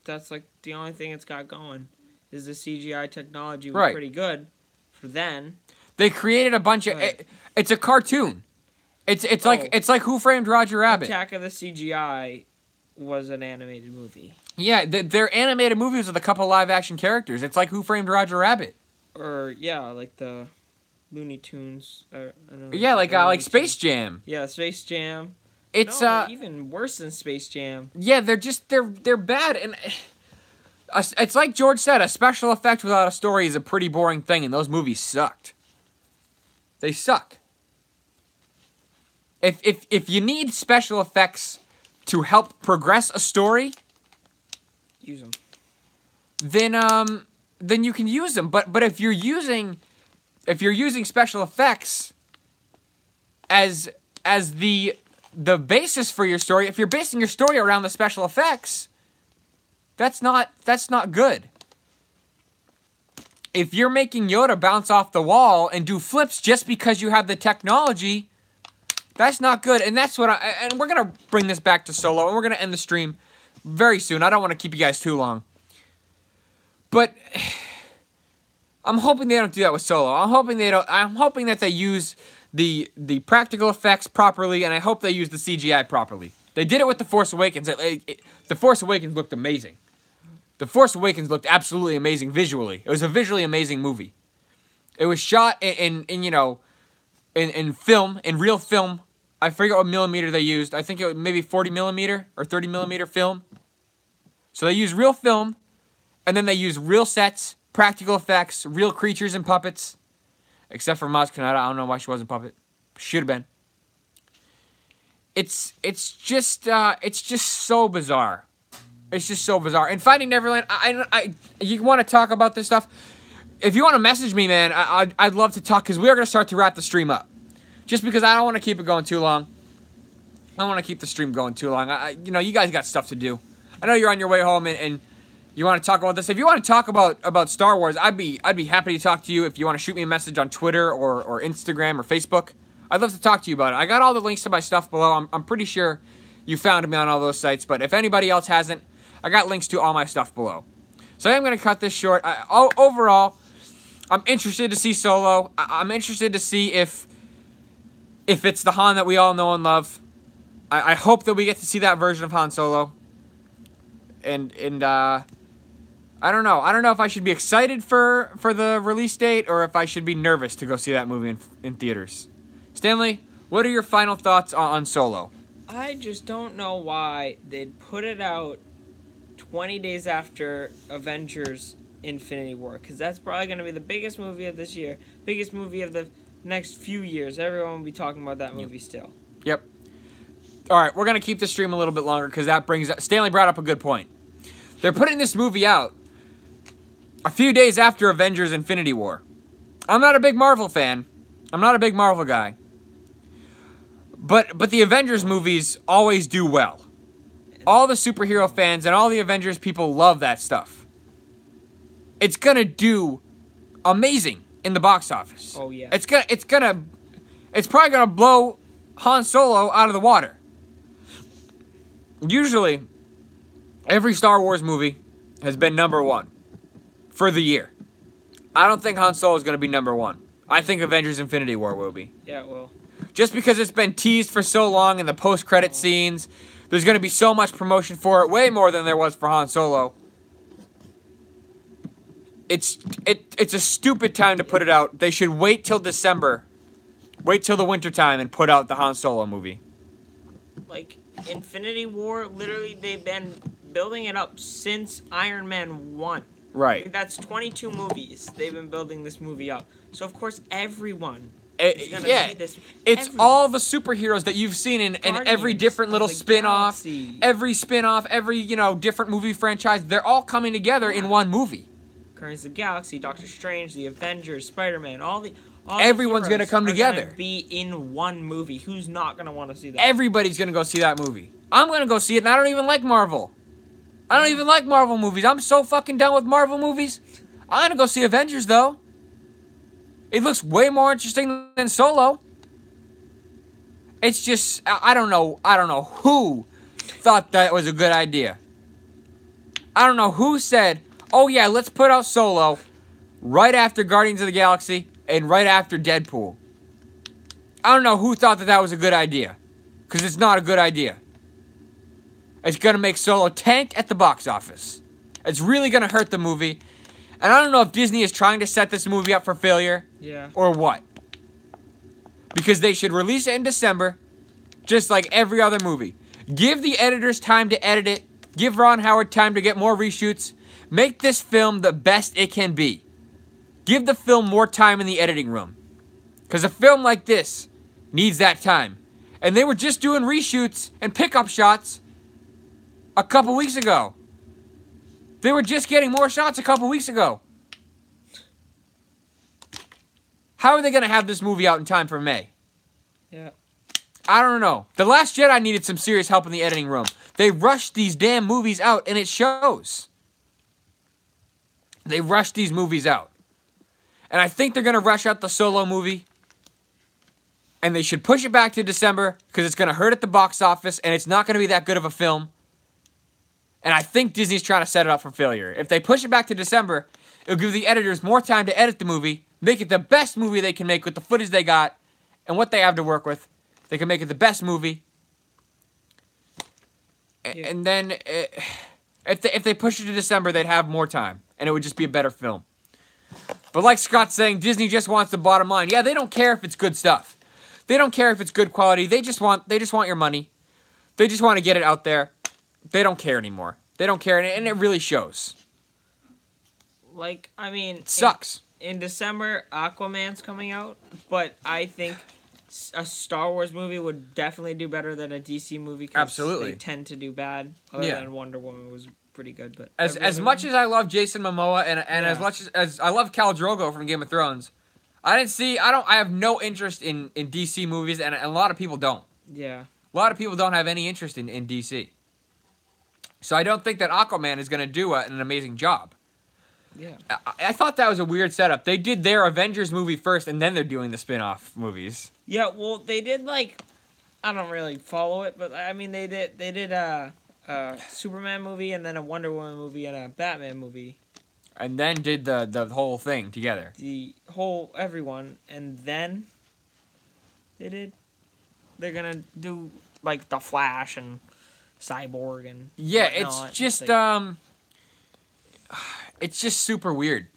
that's like the only thing it's got going. Is the CGI technology was pretty good for then. They created a bunch of... It's a cartoon. It's like Who Framed Roger Rabbit. Attack of the CGI was an animated movie. Yeah, they're animated movies with a couple live-action characters. It's like Who Framed Roger Rabbit. Or, yeah, like the Looney Tunes. Yeah, like Space Jam. Yeah, Space Jam. It's even worse than Space Jam. Yeah, they're bad, and it's like George said, a special effect without a story is a pretty boring thing, and those movies sucked. They suck. If you need special effects to help progress a story, use them. Then you can use them. But if you're using special effects as the basis for your story, if you're basing your story around the special effects, that's not good. If you're making Yoda bounce off the wall and do flips just because you have the technology, that's not good. And that's what and we're gonna bring this back to Solo, and we're gonna end the stream very soon. I don't want to keep you guys too long, but I'm hoping they don't do that with Solo. I'm hoping that they use the practical effects properly, and I hope they use the CGI properly. They did it with The Force Awakens. The Force Awakens looked amazing. The Force Awakens looked absolutely amazing visually. It was a visually amazing movie. It was shot in you know, in film, in real film. I forget what millimeter they used. I think it was maybe 40 millimeter or 30 millimeter film. So they used real film, and then they used real sets, practical effects, real creatures and puppets. Except for Maz Kanata. I don't know why she wasn't a puppet. Should have been. It's just so bizarre. It's just so bizarre. And Finding Neverland, you want to talk about this stuff? If you want to message me, man, I'd love to talk, because we are going to start to wrap the stream up. Just because I don't want to keep it going too long. I don't want to keep the stream going too long. You know, you guys got stuff to do. I know you're on your way home and you want to talk about this. If you want to talk about Star Wars, I'd be happy to talk to you. If you want to shoot me a message on Twitter or Instagram or Facebook, I'd love to talk to you about it. I got all the links to my stuff below. I'm pretty sure you found me on all those sites. But if anybody else hasn't, I got links to all my stuff below. So I am going to cut this short. Overall, I'm interested to see Solo. I'm interested to see if it's the Han that we all know and love. I hope that we get to see that version of Han Solo. And I don't know. I don't know if I should be excited for the release date or if I should be nervous to go see that movie in theaters. Stanley, what are your final thoughts on Solo? I just don't know why they'd put it out 20 days after Avengers Infinity War, because that's probably going to be the biggest movie of this year, biggest movie of the next few years. Everyone will be talking about that movie still. Yep. All right, we're going to keep the stream a little bit longer because that brings up... Stanley brought up a good point. They're putting this movie out a few days after Avengers Infinity War. I'm not a big Marvel fan. I'm not a big Marvel guy. But the Avengers movies always do well. All the superhero fans and all the Avengers people love that stuff. It's going to do amazing in the box office. Oh, yeah. It's probably going to blow Han Solo out of the water. Usually, every Star Wars movie has been #1 for the year. I don't think Han Solo is going to be #1. I think Avengers Infinity War will be. Yeah, well. Just because it's been teased for so long in the post-credit scenes, there's going to be so much promotion for it, way more than there was for Han Solo. It's a stupid time to put it out. They should wait till December. Wait till the winter time and put out the Han Solo movie. Like, Infinity War, literally, they've been building it up since Iron Man 1. Right. Like, that's 22 movies they've been building this movie up. So, of course, everyone is going to see this. It's all the superheroes that you've seen in every different little spin-off. Every spin-off, every, different movie franchise. They're all coming together in one movie. Guardians of the Galaxy, Doctor Strange, the Avengers, Spider-Man, all everyone's going to come together. Gonna be in one movie. Who's not going to want to see that? Everybody's going to go see that movie. I'm going to go see it, and I don't even like Marvel. I don't even like Marvel movies. I'm so fucking done with Marvel movies. I'm going to go see Avengers, though. It looks way more interesting than Solo. It's just, I don't know who thought that was a good idea. I don't know who said, oh yeah, let's put out Solo right after Guardians of the Galaxy and right after Deadpool. I don't know who thought that was a good idea. Because it's not a good idea. It's going to make Solo tank at the box office. It's really going to hurt the movie. And I don't know if Disney is trying to set this movie up for failure. Yeah. Or what. Because they should release it in December. Just like every other movie. Give the editors time to edit it. Give Ron Howard time to get more reshoots. Make this film the best it can be. Give the film more time in the editing room. Because a film like this needs that time. And they were just doing reshoots and pickup shots a couple weeks ago. They were just getting more shots a couple weeks ago. How are they going to have this movie out in time for May? Yeah. I don't know. The Last Jedi needed some serious help in the editing room. They rushed these damn movies out, and it shows. They rushed these movies out. And I think they're going to rush out the Solo movie. And they should push it back to December, because it's going to hurt at the box office, and it's not going to be that good of a film. And I think Disney's trying to set it up for failure. If they push it back to December, it'll give the editors more time to edit the movie, make it the best movie they can make with the footage they got and what they have to work with. They can make it the best movie. Yeah. And then, if they push it to December, they'd have more time. And it would just be a better film. But like Scott's saying, Disney just wants the bottom line. Yeah, they don't care if it's good stuff. They don't care if it's good quality. They just want your money. They just want to get it out there. They don't care anymore. They don't care, and it really shows. Like, I mean, It sucks. In December, Aquaman's coming out, but I think a Star Wars movie would definitely do better than a DC movie. 'Cause Absolutely. they tend to do bad. Other than Wonder Woman was pretty good, but As much as I love Jason Momoa and as much as I love Khal Drogo from Game of Thrones, I have no interest in DC movies, and a lot of people don't. Yeah. A lot of people don't have any interest in DC. So I don't think that Aquaman is going to do an amazing job. Yeah. I thought that was a weird setup. They did their Avengers movie first, and then they're doing the spin-off movies. Yeah, well, they did, like, I don't really follow it, but, I mean, they did a Superman movie, and then a Wonder Woman movie, and a Batman movie. And then did the whole thing together. The whole, everyone, and then they're gonna do, like, The Flash and Cyborg and Yeah, whatnot. it's just, like, it's just super weird.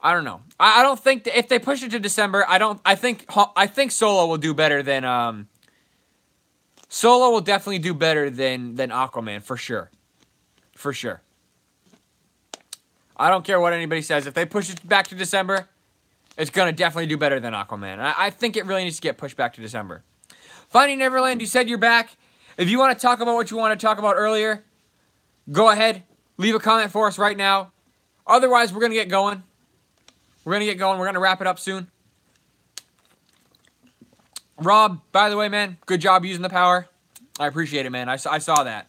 I don't know. I don't think that if they push it to December, I think Solo will do better than Solo will definitely do better than Aquaman for sure. For sure. I don't care what anybody says. If they push it back to December, it's gonna definitely do better than Aquaman. I think it really needs to get pushed back to December. Finding Neverland, you said you're back. If you want to talk about what you want to talk about earlier, go ahead. Leave a comment for us right now. Otherwise, we're gonna get going. We're gonna wrap it up soon. Rob, by the way, man, good job using the power. I appreciate it, man. I saw that.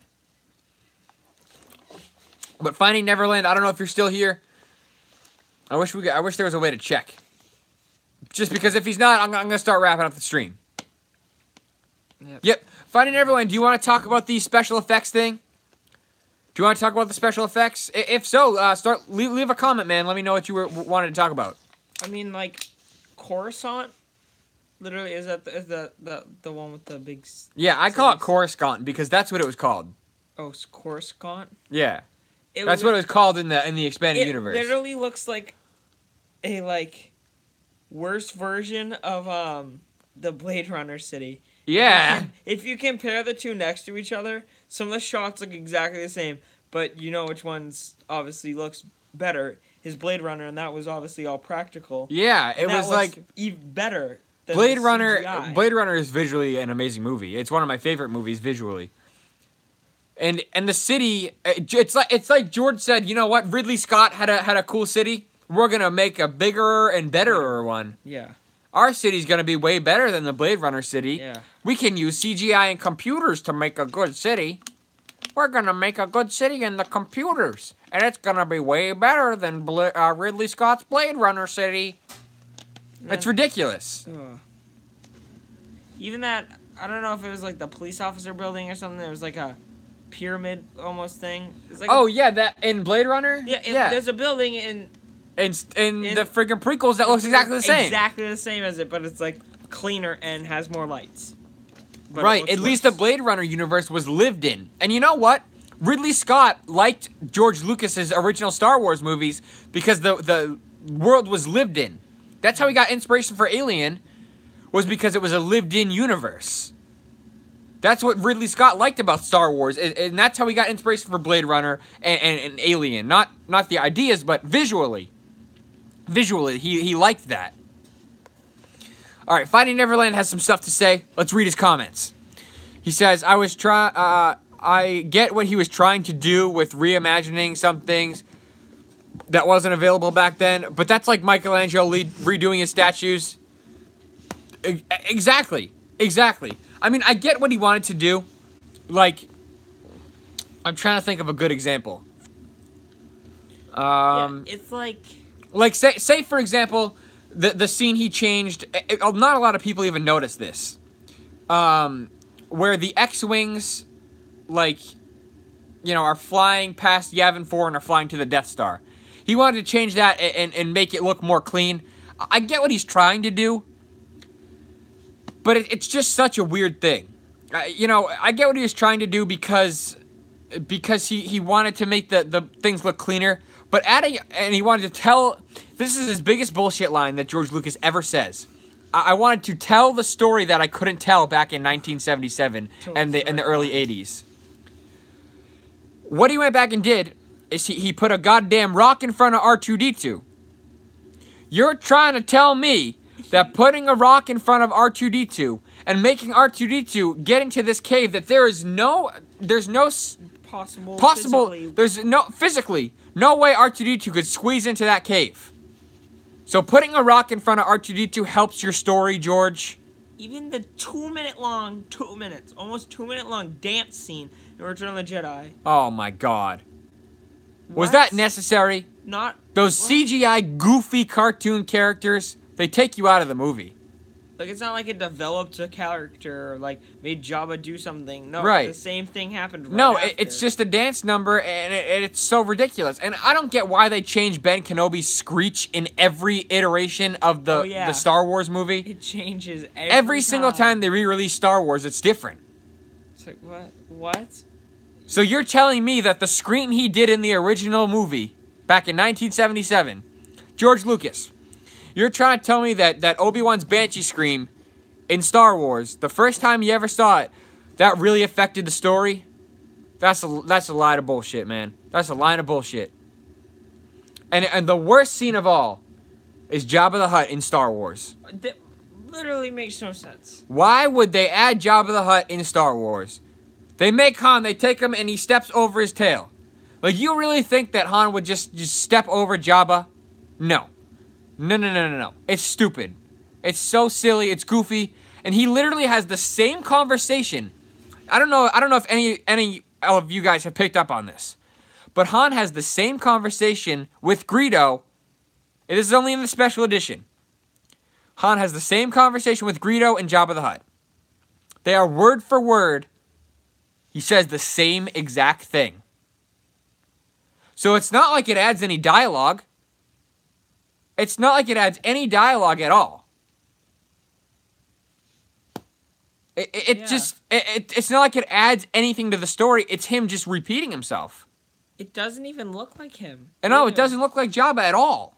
But Finding Neverland, I don't know if you're still here. I wish there was a way to check. Just because if he's not, I'm gonna start wrapping up the stream. Yep. Finding Neverland, do you want to talk about the special effects thing? Do you want to talk about the special effects? If so, leave a comment, man. Let me know what you wanted to talk about. I mean, like, Coruscant. Literally, is that the one with the big? Yeah, I call it Coruscant because that's what it was called. Oh, it's Coruscant. Yeah, that's what it was called in the expanded universe. It literally looks like a worse version of the Blade Runner city. Yeah. If you compare the two next to each other, some of the shots look exactly the same, but you know which one's obviously looks better. His Blade Runner, and that was obviously all practical. Yeah, it was like even better. Than Blade the Runner. CGI. Blade Runner is visually an amazing movie. It's one of my favorite movies visually. And the city, it's like George said. You know what? Ridley Scott had a cool city. We're gonna make a bigger and betterer one. Yeah. Our city's gonna be way better than the Blade Runner city. Yeah. We can use CGI and computers to make a good city. We're gonna make a good city in the computers, and it's gonna be way better than Ridley Scott's Blade Runner city. It's ridiculous. Ugh. Even that, I don't know if it was like the police officer building or something. There was like a pyramid almost thing. It's like that in Blade Runner. yeah. There's a building in in the freaking prequels that looks exactly the same. Exactly the same as it, but it's like cleaner and has more lights. But Right. At least the Blade Runner universe was lived in. And you know what? Ridley Scott liked George Lucas's original Star Wars movies because the world was lived in. That's how he got inspiration for Alien, was because it was a lived-in universe. That's what Ridley Scott liked about Star Wars, and that's how he got inspiration for Blade Runner and Alien. Not the ideas, but visually. Visually, he liked that. All right, Finding Neverland has some stuff to say. Let's read his comments. He says, I get what he was trying to do with reimagining some things that wasn't available back then, but that's like Michelangelo redoing his statues. Exactly. I mean, I get what he wanted to do. Like, I'm trying to think of a good example. it's like Say for example, the scene he changed. Not a lot of people even notice this. Where the X-wings, are flying past Yavin 4 and are flying to the Death Star. He wanted to change that and make it look more clean. I get what he's trying to do, but it's just such a weird thing. I get what he was trying to do because he wanted to make the things look cleaner, but and he wanted to tell This is his biggest bullshit line that George Lucas ever says. I wanted to tell the story that I couldn't tell back in 1977 and the early 80s. What he went back and did is he put a goddamn rock in front of R2-D2. You're trying to tell me that putting a rock in front of R2-D2 and making R2-D2 get into this cave that there's no Possible. physically no way R2-D2 could squeeze into that cave. So putting a rock in front of R2-D2 helps your story, George. Even the 2 minute long dance scene in Return of the Jedi. Oh my god. Was What? that necessary? Not Those what? CGI goofy cartoon characters, they take you out of the movie. Like, it's not like it developed a character or, like, made Jabba do something. No, Right. the same thing happened right No, after. it's just a dance number, and it's so ridiculous. And I don't get why they changed Ben Kenobi's screech in every iteration of Oh, the yeah. Star Wars movie. It changes Every single time they re-release Star Wars, it's different. It's like, what? What? So you're telling me that the scream he did in the original movie back in 1977, George Lucas, you're trying to tell me that Obi-Wan's Banshee scream in Star Wars, the first time you ever saw it, that really affected the story? That's a line of bullshit, man. That's a line of bullshit. And the worst scene of all is Jabba the Hutt in Star Wars. That literally makes no sense. Why would they add Jabba the Hutt in Star Wars? They make Han, they take him, and he steps over his tail. Like, you really think that Han would just step over Jabba? No. No. It's stupid. It's so silly. It's goofy. And he literally has the same conversation. I don't know if any of you guys have picked up on this. But Han has the same conversation with Greedo. This is only in the special edition. Han has the same conversation with Greedo and Jabba the Hutt. They are word for word. He says the same exact thing. So it's not like it adds any dialogue. It's not like it adds any dialogue at all. It's not like it adds anything to the story. It's him just repeating himself. It doesn't even look like him. And no, it doesn't look like Jabba at all.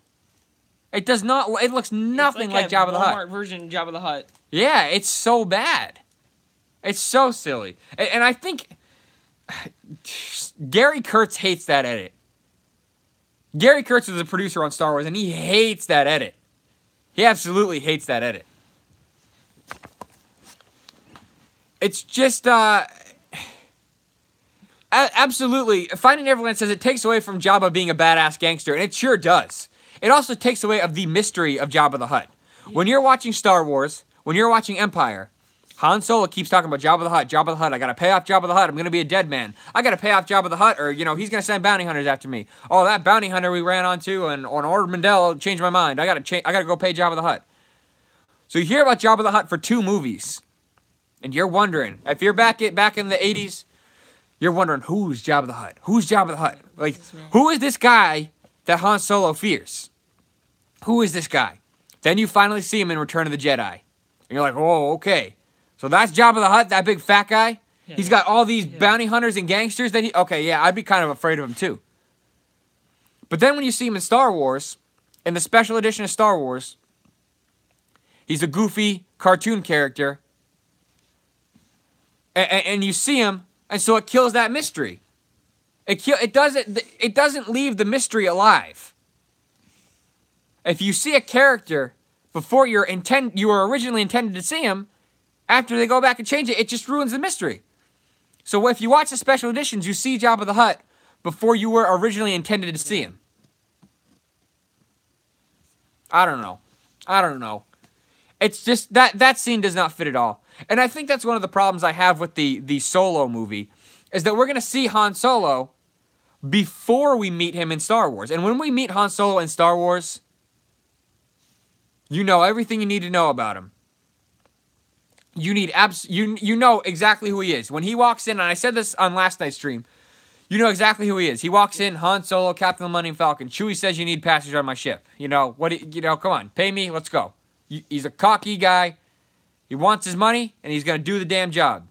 It does not. It looks nothing like Jabba the Hutt. Walmart version of Jabba the Hutt. Yeah, it's so bad. It's so silly. And I think Gary Kurtz hates that edit. Gary Kurtz was a producer on Star Wars, and he hates that edit. He absolutely hates that edit. It's just, absolutely. Finding Neverland says it takes away from Jabba being a badass gangster, and it sure does. It also takes away of the mystery of Jabba the Hutt. When you're watching Star Wars, when you're watching Empire, Han Solo keeps talking about Jabba the Hutt. I gotta pay off Jabba the Hutt. I'm gonna be a dead man. I gotta pay off Jabba the Hutt, or, he's gonna send bounty hunters after me. Oh, that bounty hunter we ran onto on Ord Mantell changed my mind. I gotta go pay Jabba the Hutt. So you hear about Jabba the Hutt for 2 movies, and you're wondering, if you're back in the 80s, you're wondering, who's Jabba the Hutt? Who's Jabba the Hutt? Like, who is this guy that Han Solo fears? Who is this guy? Then you finally see him in Return of the Jedi. And you're like, oh, okay. So that's Jabba the Hutt, that big fat guy? Yeah. He's got all these bounty hunters and gangsters that okay, yeah, I'd be kind of afraid of him too. But then when you see him in Star Wars, in the special edition of Star Wars, he's a goofy cartoon character. And you see him, and so it kills that mystery. It doesn't leave the mystery alive. If you see a character before you were originally intended to see him, after they go back and change it, it just ruins the mystery. So if you watch the special editions, you see Jabba the Hutt before you were originally intended to see him. I don't know. It's just that scene does not fit at all. And I think that's one of the problems I have with the Solo movie, is that we're going to see Han Solo before we meet him in Star Wars. And when we meet Han Solo in Star Wars, you know everything you need to know about him. You know exactly who he is. When he walks in, and I said this on last night's stream, you know exactly who he is. He walks in, Han Solo, Captain of the Millennium Falcon. Chewie says you need passengers on my ship. Come on, pay me, let's go. He's a cocky guy. He wants his money, and he's going to do the damn job.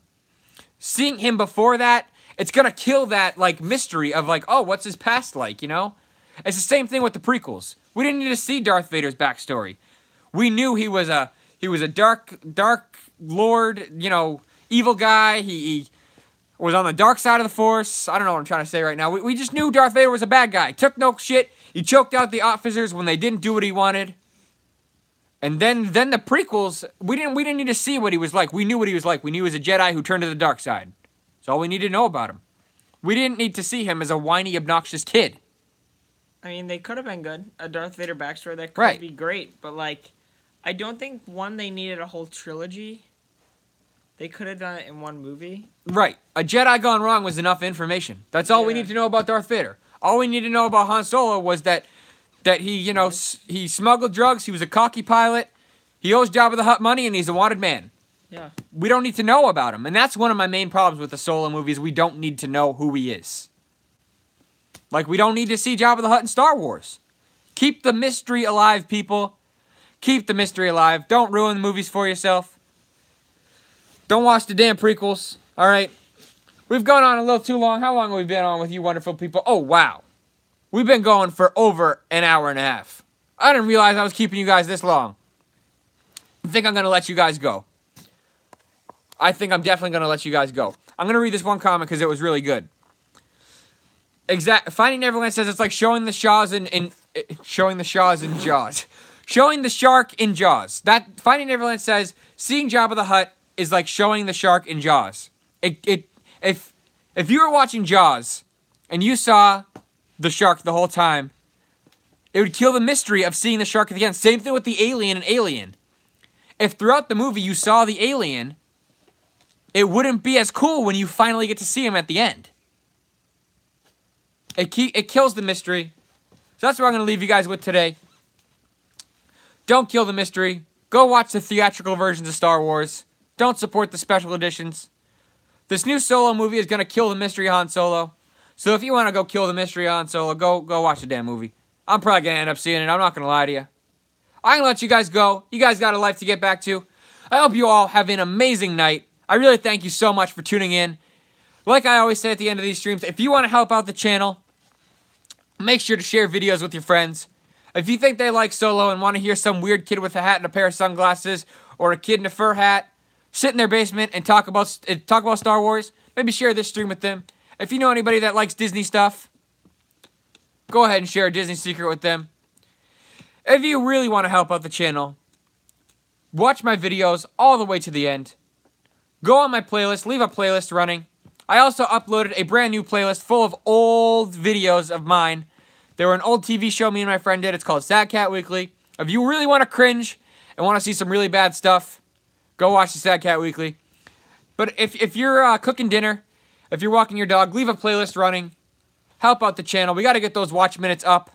Seeing him before that, it's going to kill that, mystery of, oh, what's his past like, It's the same thing with the prequels. We didn't need to see Darth Vader's backstory. We knew he was a dark lord, you know, evil guy. He was on the dark side of the Force. I don't know what I'm trying to say right now. We just knew Darth Vader was a bad guy. Took no shit. He choked out the officers when they didn't do what he wanted. And then the prequels, we didn't need to see what he was like. We knew what he was like. We knew he was a Jedi who turned to the dark side. That's all we needed to know about him. We didn't need to see him as a whiny, obnoxious kid. I mean, they could have been good. A Darth Vader backstory, that could be great. But, like, I don't think, one, they needed a whole trilogy. They could have done it in one movie. Right. A Jedi gone wrong was enough information. That's all we need to know about Darth Vader. All we need to know about Han Solo was that he, you know, he smuggled drugs, he was a cocky pilot, he owes Jabba the Hutt money, and he's a wanted man. Yeah. We don't need to know about him. And that's one of my main problems with the Solo movies. We don't need to know who he is. Like, we don't need to see Jabba the Hutt in Star Wars. Keep the mystery alive, people. Keep the mystery alive. Don't ruin the movies for yourself. Don't watch the damn prequels. All right? We've gone on a little too long. How long have we been on with you wonderful people? Oh, wow. We've been going for over an hour and a half. I didn't realize I was keeping you guys this long. I think I'm going to let you guys go. I think I'm definitely going to let you guys go. I'm going to read this one comment because it was really good. Finding Neverland says it's like showing the Shaws in showing the Shaws in Jaws. Showing the shark in Jaws. That Finding Neverland says seeing Jabba the Hutt is like showing the shark in Jaws. If you were watching Jaws and you saw the shark the whole time, it would kill the mystery of seeing the shark at the end. Same thing with the alien and Alien. If throughout the movie you saw the alien, it wouldn't be as cool when you finally get to see him at the end. It kills the mystery. So that's what I'm going to leave you guys with today. Don't kill the mystery. Go watch the theatrical versions of Star Wars. Don't support the special editions. This new Solo movie is going to kill the mystery of Han Solo. So if you want to go kill the mystery of Han Solo, go watch the damn movie. I'm probably going to end up seeing it. I'm not going to lie to you. I'm going to let you guys go. You guys got a life to get back to. I hope you all have an amazing night. I really thank you so much for tuning in. Like I always say at the end of these streams, if you want to help out the channel, make sure to share videos with your friends. If you think they like Solo and want to hear some weird kid with a hat and a pair of sunglasses, or a kid in a fur hat, sit in their basement and talk about Star Wars, maybe share this stream with them. If you know anybody that likes Disney stuff, go ahead and share a Disney secret with them. If you really want to help out the channel, watch my videos all the way to the end. Go on my playlist, leave a playlist running. I also uploaded a brand new playlist full of old videos of mine. They were an old TV show me and my friend did. It's called Sad Cat Weekly. If you really want to cringe and want to see some really bad stuff, go watch the Sad Cat Weekly. But if you're cooking dinner, if you're walking your dog, leave a playlist running. Help out the channel. We got to get those watch minutes up.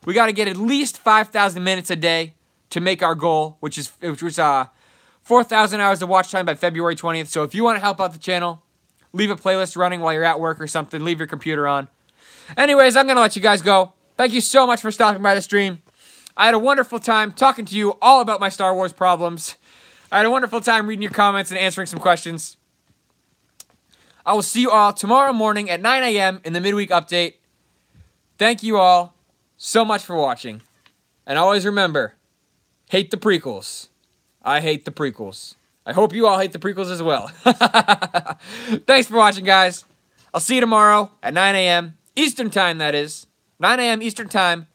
We got to get at least 5,000 minutes a day to make our goal, which was 4,000 hours of watch time by February 20th. So if you want to help out the channel, leave a playlist running while you're at work or something. Leave your computer on. Anyways, I'm going to let you guys go. Thank you so much for stopping by the stream. I had a wonderful time talking to you all about my Star Wars problems. I had a wonderful time reading your comments and answering some questions. I will see you all tomorrow morning at 9 a.m. in the midweek update. Thank you all so much for watching. And always remember, hate the prequels. I hate the prequels. I hope you all hate the prequels as well. Thanks for watching, guys. I'll see you tomorrow at 9 a.m. Eastern Time, that is. 9 a.m. Eastern Time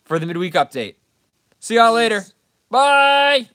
for the midweek update. See y'all later. Bye!